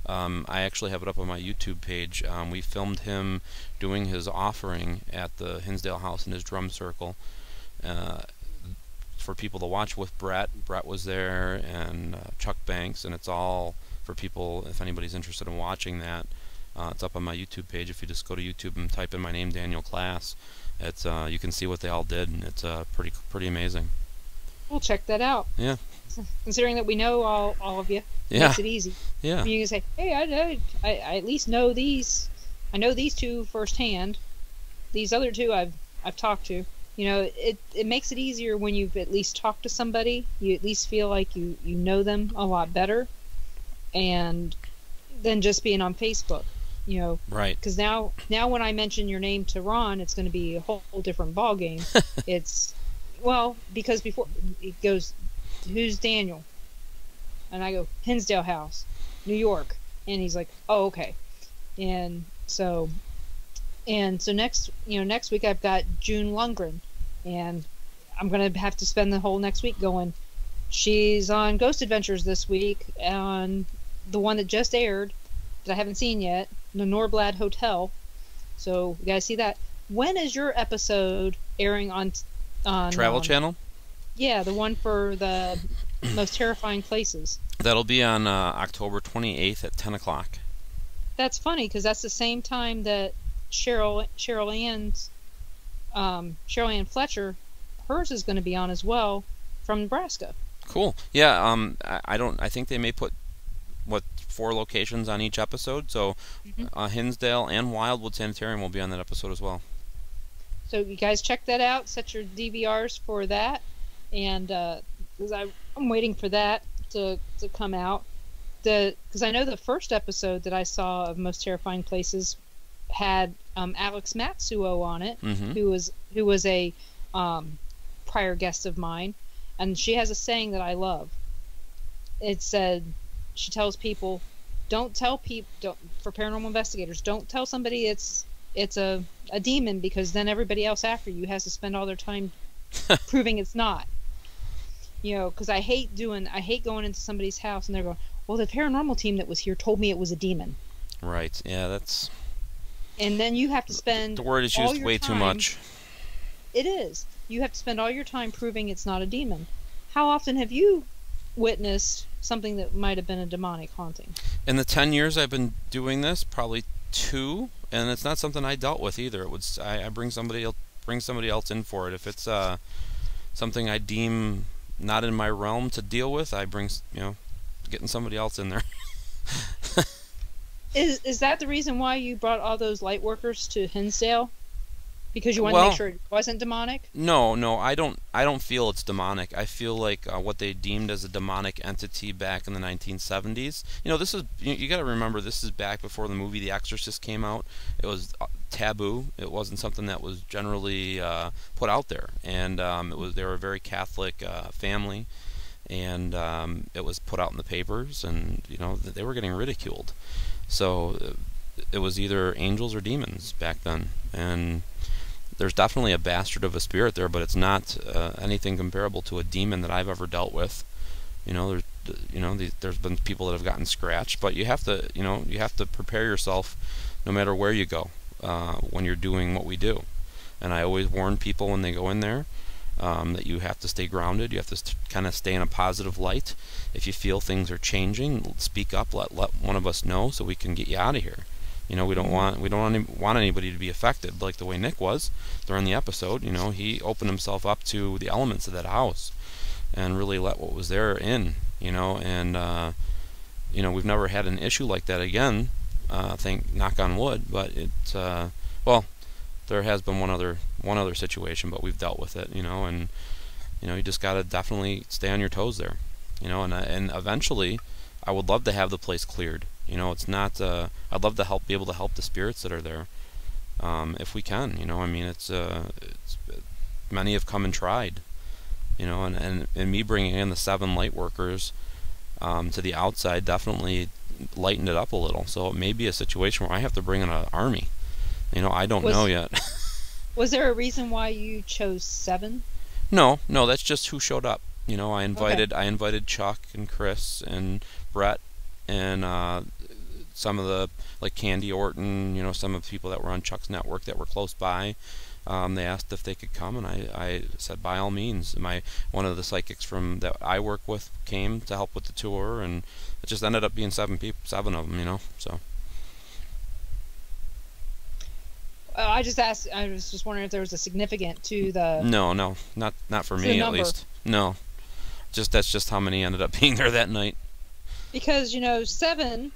I actually have it up on my YouTube page. We filmed him doing his offering at the Hinsdale House in his drum circle for people to watch with Brett. Brett was there, and Chuck Banks, and it's all for people if anybody's interested in watching that. It's up on my YouTube page. If you just go to YouTube and type in my name, Daniel Klaes, it's you can see what they all did, and it's pretty amazing. We'll check that out. Yeah. Considering that we know all of you, yeah, makes it easy. Yeah. You can say, hey, I at least know these. I know these two firsthand. These other two I've talked to. It makes it easier when you've at least talked to somebody. You at least feel like you know them a lot better, and than just being on Facebook. Right. Because now when I mention your name to Ron, it's going to be a whole different ball game. It's Well, because before it goes, who's Daniel? And I go, Hinsdale House, New York. And he's like, oh, okay. And so next week I've got June Lundgren, and I'm gonna have to spend the whole next week going. She's on Ghost Adventures this week, on the one that just aired that I haven't seen yet, the Norblad Hotel. So you guys see that. When is your episode airing on Travel Channel? Yeah, the one for the most terrifying places. That'll be on October 28th at 10 o'clock. That's funny because that's the same time that Cheryl Ann Fletcher, hers is going to be on as well, from Nebraska. Cool. Yeah. I think they may put 4 locations on each episode. So Hinsdale and Wildwood Sanitarium will be on that episode as well. So you guys check that out. Set your DVRs for that, and because I'm waiting for that to come out. Because I know the first episode that I saw of Most Terrifying Places had Alex Matsuo on it, who was a prior guest of mine, and she has a saying that I love. It said, she tells people, for paranormal investigators, don't tell somebody it's a demon, because then everybody else after you has to spend all their time proving it's not. Because I hate going into somebody's house and they're going, well, the paranormal team that was here told me it was a demon. Right. Yeah, that's... And then you have to spend... The word is used way too much. It is. You have to spend all your time proving it's not a demon. How often have you witnessed something that might have been a demonic haunting? In the 10 years I've been doing this, probably 2, and it's not something I dealt with either. I bring somebody else in for it. If it's something I deem not in my realm to deal with, I bring getting somebody else in there. Is that the reason why you brought all those light workers to Hinsdale? Because you wanted to make sure it wasn't demonic? No, I don't feel it's demonic. I feel like what they deemed as a demonic entity back in the 1970s. This is, you got to remember, this is back before the movie The Exorcist came out. It was taboo. It wasn't something that was generally put out there, and they were a very Catholic family, and it was put out in the papers, and they were getting ridiculed. So it was either angels or demons back then, and there's definitely a bastard of a spirit there, but it's not anything comparable to a demon that I've ever dealt with. There's been people that have gotten scratched, but you have to prepare yourself no matter where you go when you're doing what we do. And I always warn people when they go in there that you have to stay grounded. You have to kind of stay in a positive light. If you feel things are changing, speak up. Let one of us know so we can get you out of here. We don't want anybody to be affected like the way Nick was during the episode. He opened himself up to the elements of that house and really let what was there in. And we've never had an issue like that again. Knock on wood. But there has been one other situation, but we've dealt with it. And you just gotta definitely stay on your toes there. And eventually, I would love to have the place cleared. It's not. I'd love to be able to help the spirits that are there, if we can. It's many have come and tried. And me bringing in the 7 light workers to the outside definitely lightened it up a little. So it may be a situation where I have to bring in an army. I don't know yet. Was there a reason why you chose 7? No, that's just who showed up. I invited Chuck and Chris and Brett and some of the, like Candy Orton, some of the people that were on Chuck's network that were close by. They asked if they could come, and I said by all means. One of the psychics that I work with came to help with the tour, and it just ended up being 7 of them. So. I just asked. I was just wondering if there was a significant to the. No, not for me at least. No, that's just how many ended up being there that night. Because 7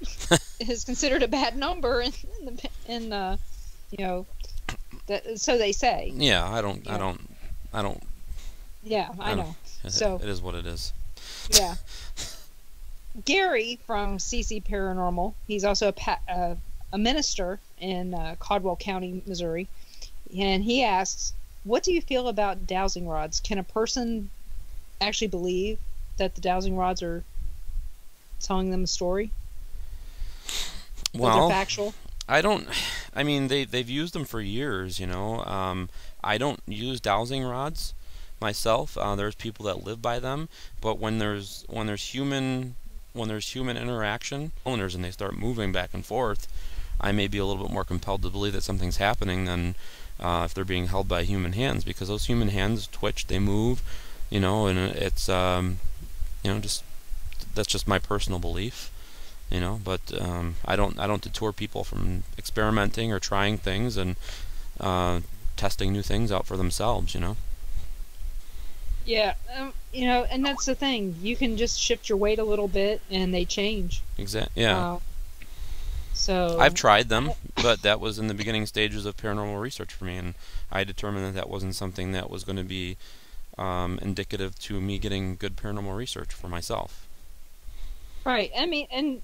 is considered a bad number so they say. Yeah, I don't. Yeah, I know. So it is what it is. Yeah. Gary from CC Paranormal. He's also a minister in Caldwell County, Missouri, and he asks, What do you feel about dowsing rods? Can a person actually believe that the dowsing rods are telling them a story? That they're Well, factual? I don't. I mean, they've used them for years. I don't use dowsing rods myself. There's people that live by them, but when there's human interaction, owners, and they start moving back and forth, I may be a little bit more compelled to believe that something's happening than if they're being held by human hands, because those human hands twitch, they move, and it's just that's just my personal belief. But I don't deter people from experimenting or trying things and testing new things out for themselves. Yeah, and that's the thing. You can just shift your weight a little bit, and they change. Exactly. Yeah. So I've tried them, but that was in the beginning stages of paranormal research for me, and I determined that wasn't something that was going to be indicative to me getting good paranormal research for myself. Right. I mean, and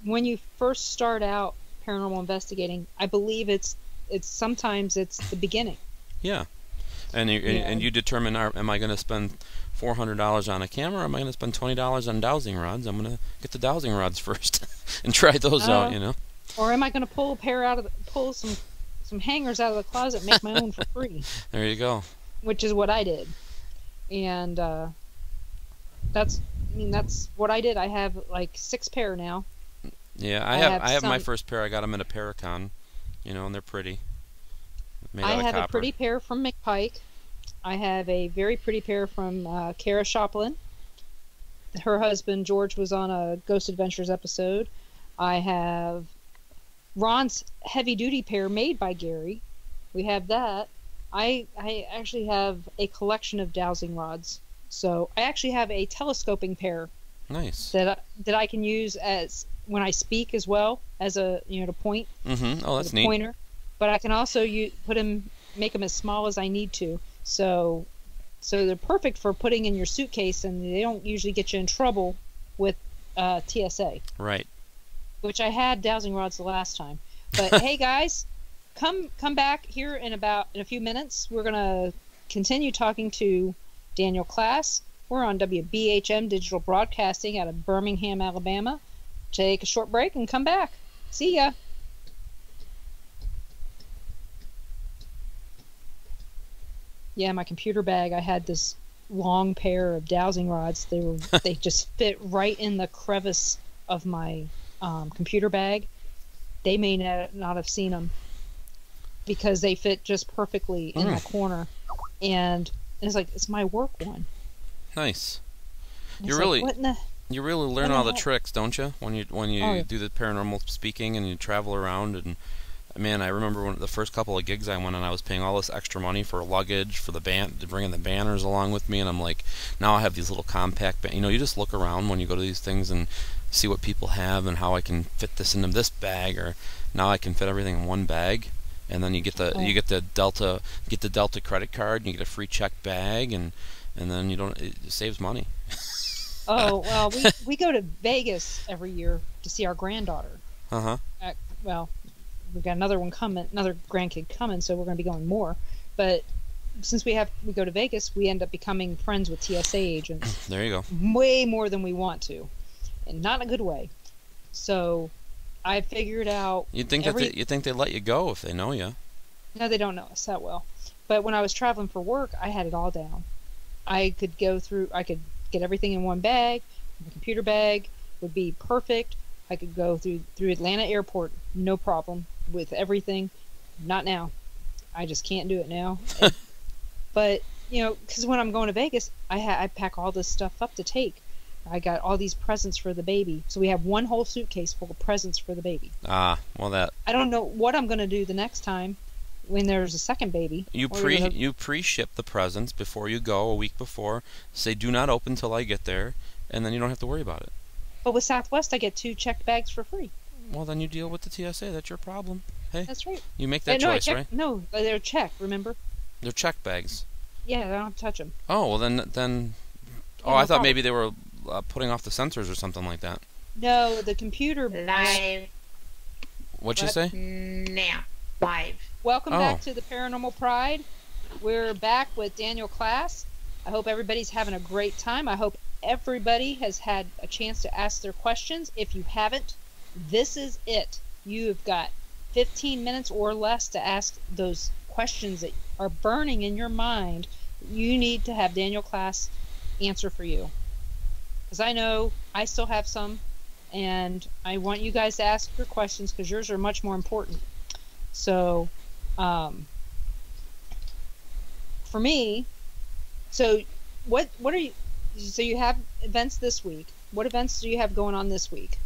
when you first start out paranormal investigating, I believe it's sometimes it's the beginning. Yeah. And you determine, am I going to spend $400 on a camera, or am I going to spend $20 on dowsing rods? I'm going to get the dowsing rods first and try those out, Or am I going to pull some hangers out of the closet and make my own for free? There you go. Which is what I did. And that's what I did. I have like 6 pair now. Yeah, I have my first pair. I got them at a Paracon, and they're pretty. Made out of have copper. A pretty pair from McPike. I have a very pretty pair from Kara Shoplin. Her husband George was on a Ghost Adventures episode. I have Ron's heavy duty pair made by Gary. We have that. I actually have a collection of dowsing rods. So I actually have a telescoping pair. Nice. That I can use as when I speak as well as a to point. Mm-hmm. Oh, that's neat. Pointer. But I can also make them as small as I need to. So they're perfect for putting in your suitcase, and they don't usually get you in trouble with TSA. Right. Which I had dowsing rods the last time. But hey guys, come back here in a few minutes. We're gonna continue talking to Daniel Klaes. We're on WBHM Digital Broadcasting out of Birmingham, Alabama. Take a short break and come back. See ya. Yeah, my computer bag, I had this long pair of dowsing rods. They just fit right in the crevice of my computer bag. They may not have seen them because they fit just perfectly in that corner. And it's like, it's my work one. Nice. You really learn all the tricks, don't you? When you do the paranormal speaking and you travel around. And man, I remember the first couple of gigs I went on, I was paying all this extra money for luggage, for the band, to bring in the banners along with me, and I'm like, now I have these little compact. You just look around when you go to these things and see what people have and how I can fit this into this bag, or now I can fit everything in one bag. And then you get the Delta credit card, and you get a free check bag, and then it saves money. Oh well, we go to Vegas every year to see our granddaughter. Well, we've got another grandkid coming, so we're going to be going more. But since we go to Vegas, we end up becoming friends with TSA agents. There you go. Way more than we want to, and not in a good way. So I figured out. You'd think they'd let you go if they know you. No, they don't know us that well. But when I was traveling for work, I had it all down. I could get everything in one bag. My computer bag would be perfect. I could go through Atlanta airport, no problem with everything. Not now. I just can't do it now. But, because when I'm going to Vegas, I pack all this stuff up to take. I got all these presents for the baby. So we have one whole suitcase full of presents for the baby. Ah, well that. I don't know what I'm going to do the next time when there's a second baby. You pre-ship the presents before you go, a week before. Say, do not open till I get there, and then you don't have to worry about it. But with Southwest, I get 2 checked bags for free. Well, then you deal with the TSA. That's your problem. Hey, that's right. You make that choice, right? No, they're checked, remember? They're checked bags. Yeah, I don't have to touch them. Oh, well then. Oh, I thought maybe they were putting off the sensors or something like that. No, the computer. Live. What'd you say? Now. Live. Welcome back to the Paranormal Pride. we're back with Daniel Klaes. I hope everybody's having a great time. I hope everybody has had a chance to ask their questions. If you haven't, this is it. You've got 15 minutes or less to ask those questions that are burning in your mind. You need to have Daniel Klaes answer for you. Because I know I still have some, and I want you guys to ask your questions because yours are much more important. So, for me, so what are you? So you have events this week. What events do you have going on this week?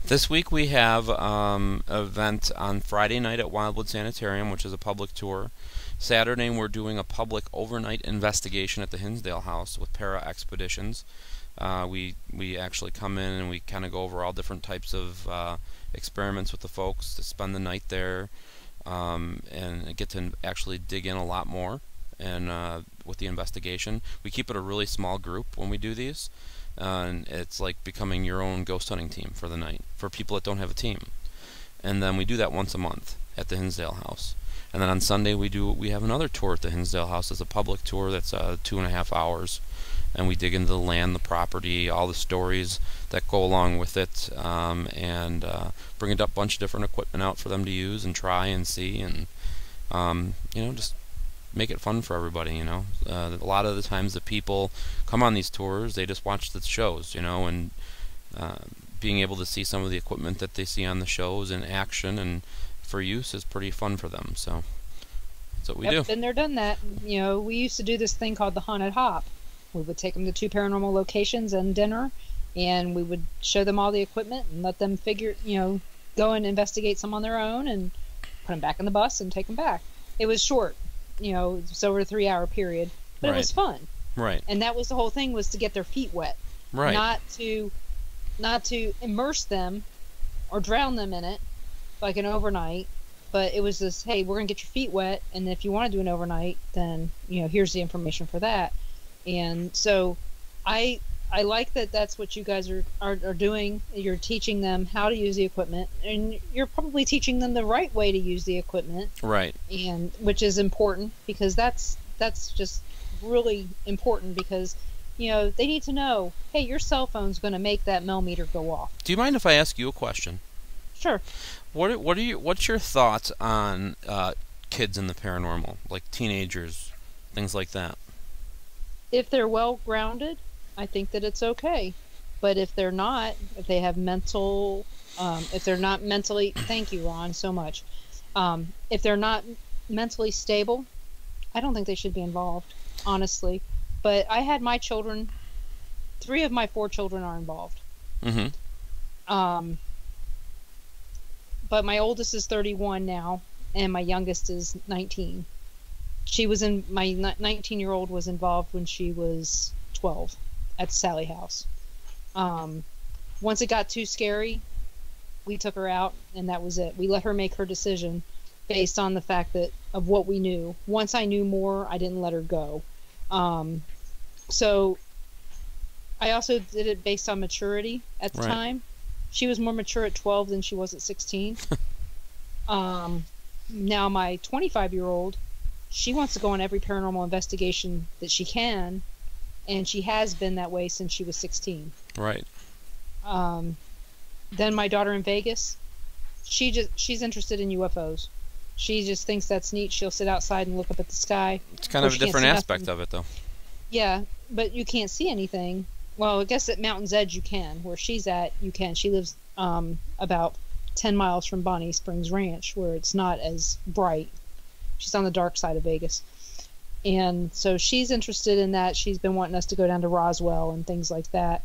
This week we have an event on Friday night at Wildwood Sanitarium, which is a public tour. Saturday we're doing a public overnight investigation at the Hinsdale House with Para Expeditions. We actually come in and we kind of go over all different types of experiments with the folks to spend the night there and get to actually dig in a lot more. And with the investigation, we keep it a really small group when we do these, and it's like becoming your own ghost hunting team for the night for people that don't have a team. And then we do that once a month at the Hinsdale House. And then on Sunday we have another tour at the Hinsdale House. It's a public tour that's 2.5 hours, and we dig into the land, the property, all the stories that go along with it, and bring a bunch of different equipment out for them to use and try and see, and just make it fun for everybody. A lot of the times the people come on these tours, they just watch the shows, and being able to see some of the equipment that they see on the shows in action and for use is pretty fun for them. So that's what we do. Been there, done that. We used to do this thing called the Haunted Hop. We would take them to 2 paranormal locations and dinner, and we would show them all the equipment and let them go and investigate some on their own and put them back in the bus and take them back. It was short. It's over a 3-hour period, but Right. It was fun. Right. And that was the whole thing, was to get their feet wet. Right. Not to immerse them or drown them in it like an overnight, but it was this, hey, we're going to get your feet wet, and if you want to do an overnight, then, here's the information for that. And so I like that that's what you guys are doing. You're teaching them how to use the equipment, and you're probably teaching them the right way to use the equipment. Right. And which is important, because that's just really important, because they need to know, hey, your cell phone's going to make that millimeter go off. Do you mind if I ask you a question? Sure. What's your thoughts on kids in the paranormal, like teenagers, things like that? If they're well grounded, I think that it's okay. But if they're not, if they have if they're not mentally, thank you, Ron, so much. If they're not mentally stable, I don't think they should be involved, honestly. But I had my children, 3 of my 4 children are involved. Mm-hmm. But my oldest is 31 now, and my youngest is 19. My 19-year-old was involved when she was 12 at Sally House. Once it got too scary, we took her out, and that was it. We let her make her decision based on the fact of what we knew. Once I knew more, I didn't let her go. So I also did it based on maturity at the time. She was more mature at 12 than she was at 16. Now my 25-year-old, she wants to go on every paranormal investigation that she can, and she has been that way since she was 16. Right. Then my daughter in Vegas, she's interested in UFOs. She just thinks that's neat. She'll sit outside and look up at the sky. It's kind of a different aspect of it, though. Yeah, but you can't see anything. Well, I guess at Mountain's Edge you can. Where she's at, you can. She lives about 10 miles from Bonnie Springs Ranch, where it's not as bright. She's on the dark side of Vegas. And so she's interested in that. She's been wanting us to go down to Roswell and things like that.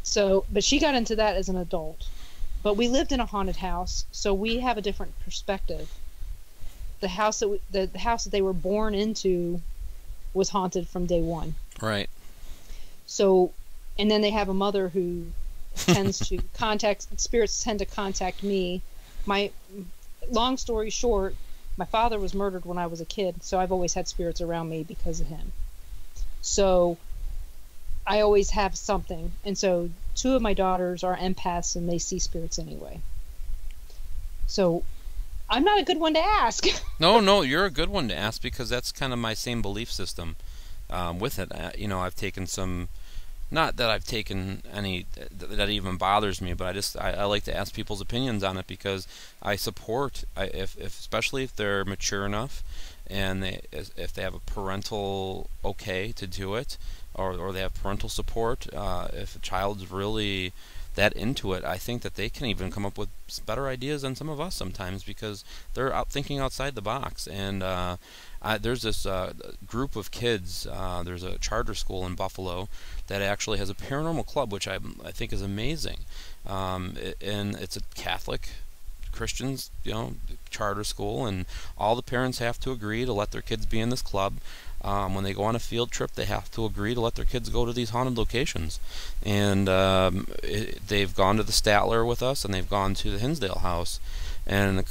So, but she got into that as an adult. But we lived in a haunted house, so we have a different perspective. The house that they were born into was haunted from day one. Right. So, and then they have a mother who tends to spirits tend to contact me. Long story short, my father was murdered when I was a kid, so I've always had spirits around me because of him. So I always have something. And so 2 of my daughters are empaths, and they see spirits anyway. So I'm not a good one to ask. No, you're a good one to ask because that's kind of my same belief system with it. I've taken some. Not that I've taken any that even bothers me, but I like to ask people's opinions on it because I support if especially if they're mature enough and if they have a parental okay to do it or they have parental support. If a child's really that into it, I think that they can even come up with better ideas than some of us sometimes because they're out thinking outside the box. And there's this group of kids. There's a charter school in Buffalo that actually has a paranormal club, which I think is amazing. And it's a Catholic Christians, charter school, and all the parents have to agree to let their kids be in this club. When they go on a field trip, they have to agree to let their kids go to these haunted locations. And they've gone to the Statler with us, and they've gone to the Hinsdale house. And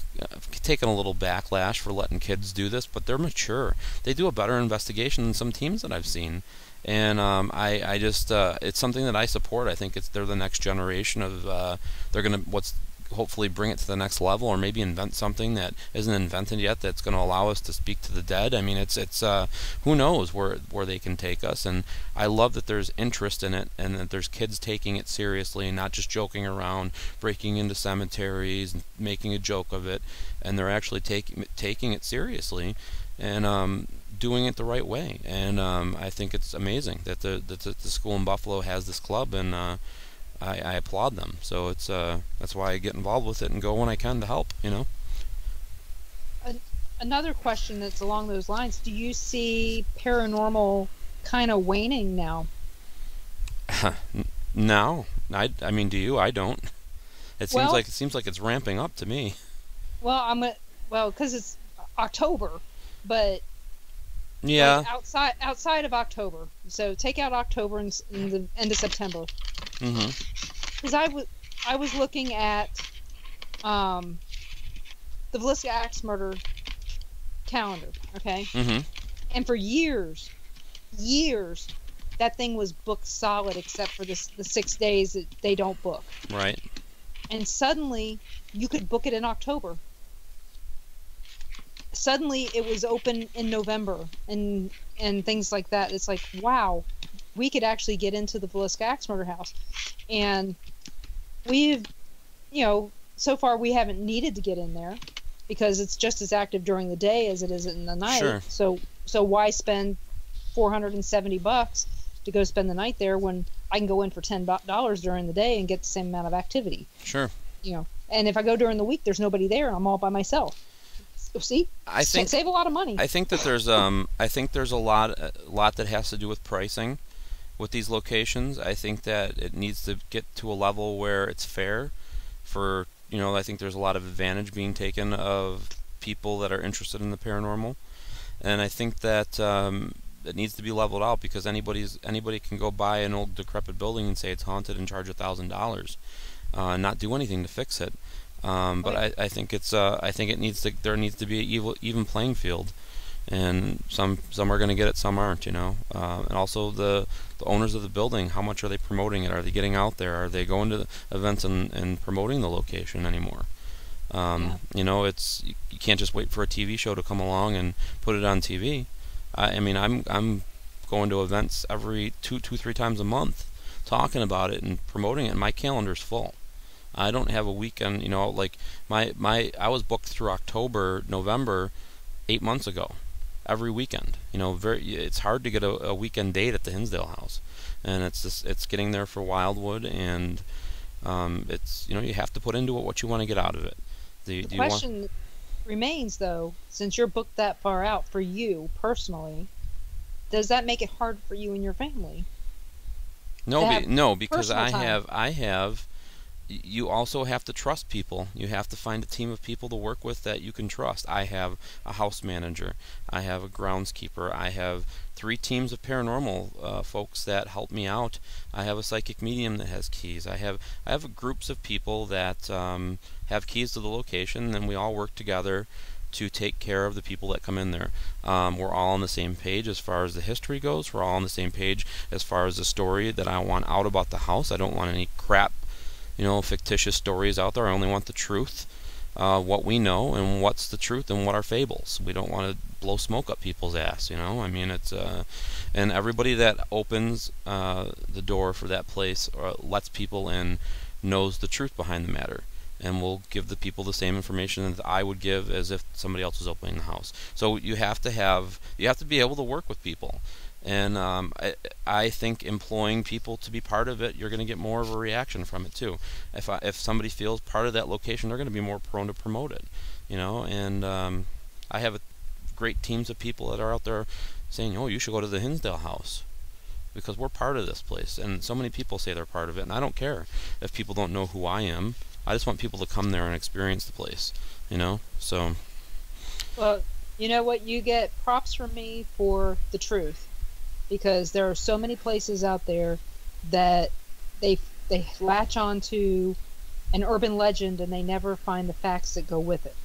taken a little backlash for letting kids do this, but they're mature. They do a better investigation than some teams that I've seen. And I just it's something that I support. I think they're the next generation of they're gonna hopefully bring it to the next level, or maybe invent something that isn't invented yet that's going to allow us to speak to the dead. I mean, it's who knows where they can take us. And I love that there's interest in it and that there's kids taking it seriously and not just joking around, breaking into cemeteries and making a joke of it, and they're actually taking it seriously and doing it the right way. And I think it's amazing that the school in Buffalo has this club, and I applaud them. So it's that's why I get involved with it and go when I can to help. Another question that's along those lines: do you see paranormal kind of waning now? No, I mean, do you? I don't. It seems like it's ramping up to me. Well, because it's October, but yeah, like outside of October. So take out October and the end of September. Because I was looking at the Villisca Axe murder calendar, okay? And for years, that thing was booked solid except for the 6 days that they don't book. Right. And suddenly, you could book it in October. Suddenly, it was open in November and things like that. It's like, wow, we could actually get into the Villisca Axe murder house. And we've, so far we haven't needed to get in there because it's just as active during the day as it is in the night. Sure. So why spend $470 to go spend the night there when I can go in for $10 during the day and get the same amount of activity? Sure. And if I go during the week, there's nobody there. I'm all by myself. See, I think save a lot of money. I think that there's a lot that has to do with pricing with these locations. I think that it needs to get to a level where it's fair for, I think there's a lot of advantage being taken of people that are interested in the paranormal. And I think that it needs to be leveled out because anybody can go buy an old decrepit building and say it's haunted and charge $1,000 and not do anything to fix it. But I think there needs to be an even playing field. And some are going to get it, some aren't, and also the owners of the building, how much are they promoting it? Are they getting out there? Are they going to the events and promoting the location anymore? It's you can't just wait for a TV show to come along and put it on TV. I mean, I'm going to events every 3 times a month, talking about it and promoting it. And my calendar's full. I don't have a weekend, like I was booked through October, November, 8 months ago. Every weekend, it's hard to get a weekend date at the Hinsdale house, and it's getting there for Wildwood, and it's you have to put into it what you want to get out of it. The question remains, though, since you're booked that far out for you personally, does that make it hard for you and your family? No, because I time? have. You also have to trust people. You have to find a team of people to work with that you can trust. I have a house manager. I have a groundskeeper. I have 3 teams of paranormal folks that help me out. I have a psychic medium that has keys. I have groups of people that have keys to the location, and we all work together to take care of the people that come in there. We're all on the same page as far as the history goes. We're all on the same page as far as the story that I want out about the house. I don't want any crap fictitious stories out there. I only want the truth. what we know and what's the truth and what are fables. We don't want to blow smoke up people's ass, I mean, it's and everybody that opens the door for that place or lets people in knows the truth behind the matter, and will give the people the same information that I would give as if somebody else was opening the house. So you have to be able to work with people. And I think employing people to be part of it, you're going to get more of a reaction from it too. If somebody feels part of that location, they're going to be more prone to promote it, And I have great teams of people that are out there saying, "Oh, you should go to the Hinsdale house because we're part of this place." And so many people say they're part of it, and I don't care if people don't know who I am. I just want people to come there and experience the place, So. Well, you know what? You get props from me for the truth. Because there are so many places out there that they latch on to an urban legend and they never find the facts that go with it.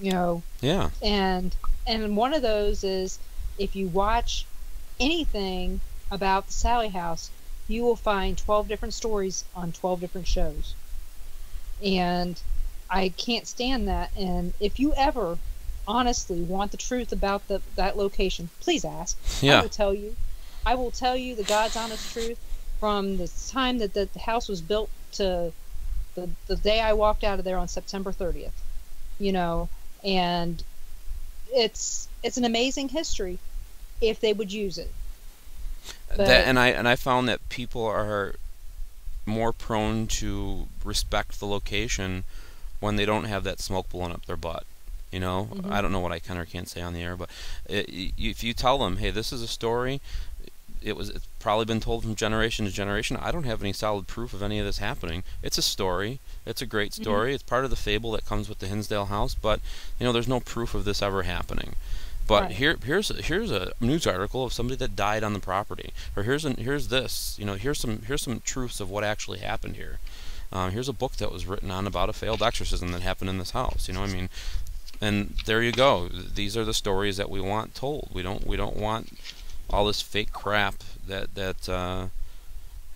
Yeah. And one of those is if you watch anything about the Sally House, you will find 12 different stories on 12 different shows. And I can't stand that. And if you ever honestly want the truth about that location, please ask. Yeah. I will tell you the God's honest truth from the time that the house was built to the day I walked out of there on September 30th. And it's an amazing history if they would use it. And I found that people are more prone to respect the location when they don't have that smoke blowing up their butt. Mm-hmm. I don't know what I can or can't say on the air, but if you tell them, hey, this is a story, it's probably been told from generation to generation. I don't have any solid proof of any of this happening. It's a story. It's a great story. Mm-hmm. It's part of the fable that comes with the Hinsdale house, but there's no proof of this ever happening. But right. Here's a news article of somebody that died on the property, or here's this. Here's some truths of what actually happened here. Here's a book that was written on about a failed exorcism that happened in this house. I mean. And there you go. These are the stories that we want told. We don't want all this fake crap that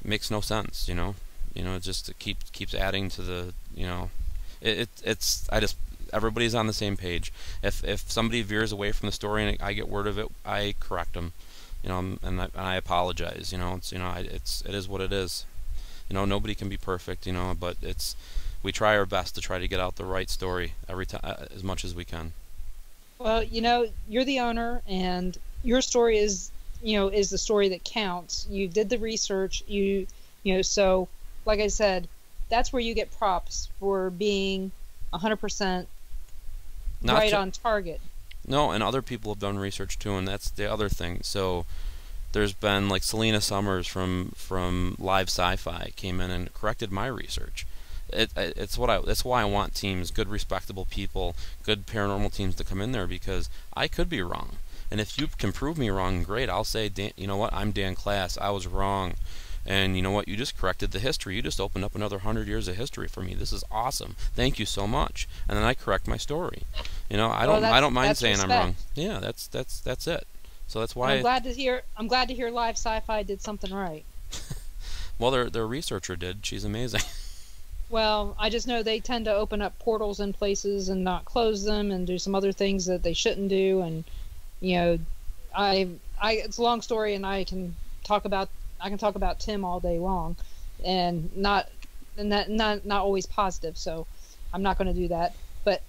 makes no sense. It just keeps adding to the. Everybody's on the same page. If somebody veers away from the story and I get word of it, I correct them. And I apologize. It is what it is. Nobody can be perfect. But we try our best to try to get out the right story every time, as much as we can. Well, you're the owner, and your story is the story that counts. You did the research, so like I said, that's where you get props for being 100% right on target. No, and other people have done research too, and that's the other thing. So there's been like Selena Summers from Live Sci-Fi came in and corrected my research. That's why I want teams, good respectable people, good paranormal teams to come in there, because I could be wrong, and if you can prove me wrong, great. I'll say, Dan, you know what, I'm Dan Klaes, I was wrong, and you know what, you just corrected the history. You just opened up another 100 years of history for me. This is awesome. Thank you so much. And then I correct my story. I don't mind saying respect. I'm wrong. Yeah, that's it. So that's why I'm glad to hear Live Sci-Fi did something right. Well, their researcher did. She's amazing. Well, I just know they tend to open up portals in places and not close them, and do some other things that they shouldn't do. And it's a long story, and I can talk about Tim all day long, and not always positive. So I'm not going to do that. But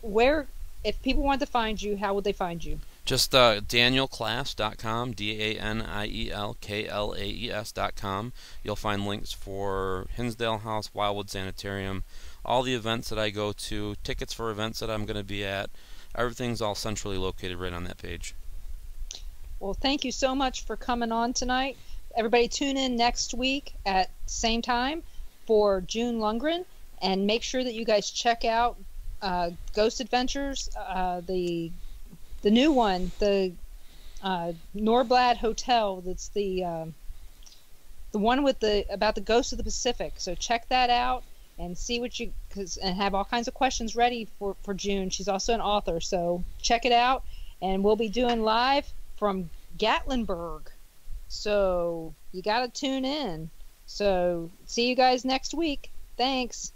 if people want to find you, how would they find you? Just DanielKlaes.com, DanielKlaes.com. You'll find links for Hinsdale House, Wildwood Sanitarium, all the events that I go to, tickets for events that I'm going to be at. Everything's all centrally located right on that page. Well, thank you so much for coming on tonight. Everybody tune in next week at the same time for June Lundgren, and make sure that you guys check out Ghost Adventures, the new one, the Norblad Hotel. That's the one with about the Ghost of the Pacific. So check that out and see and have all kinds of questions ready for June. She's also an author, so check it out. And we'll be doing live from Gatlinburg, so you got to tune in. So see you guys next week. Thanks.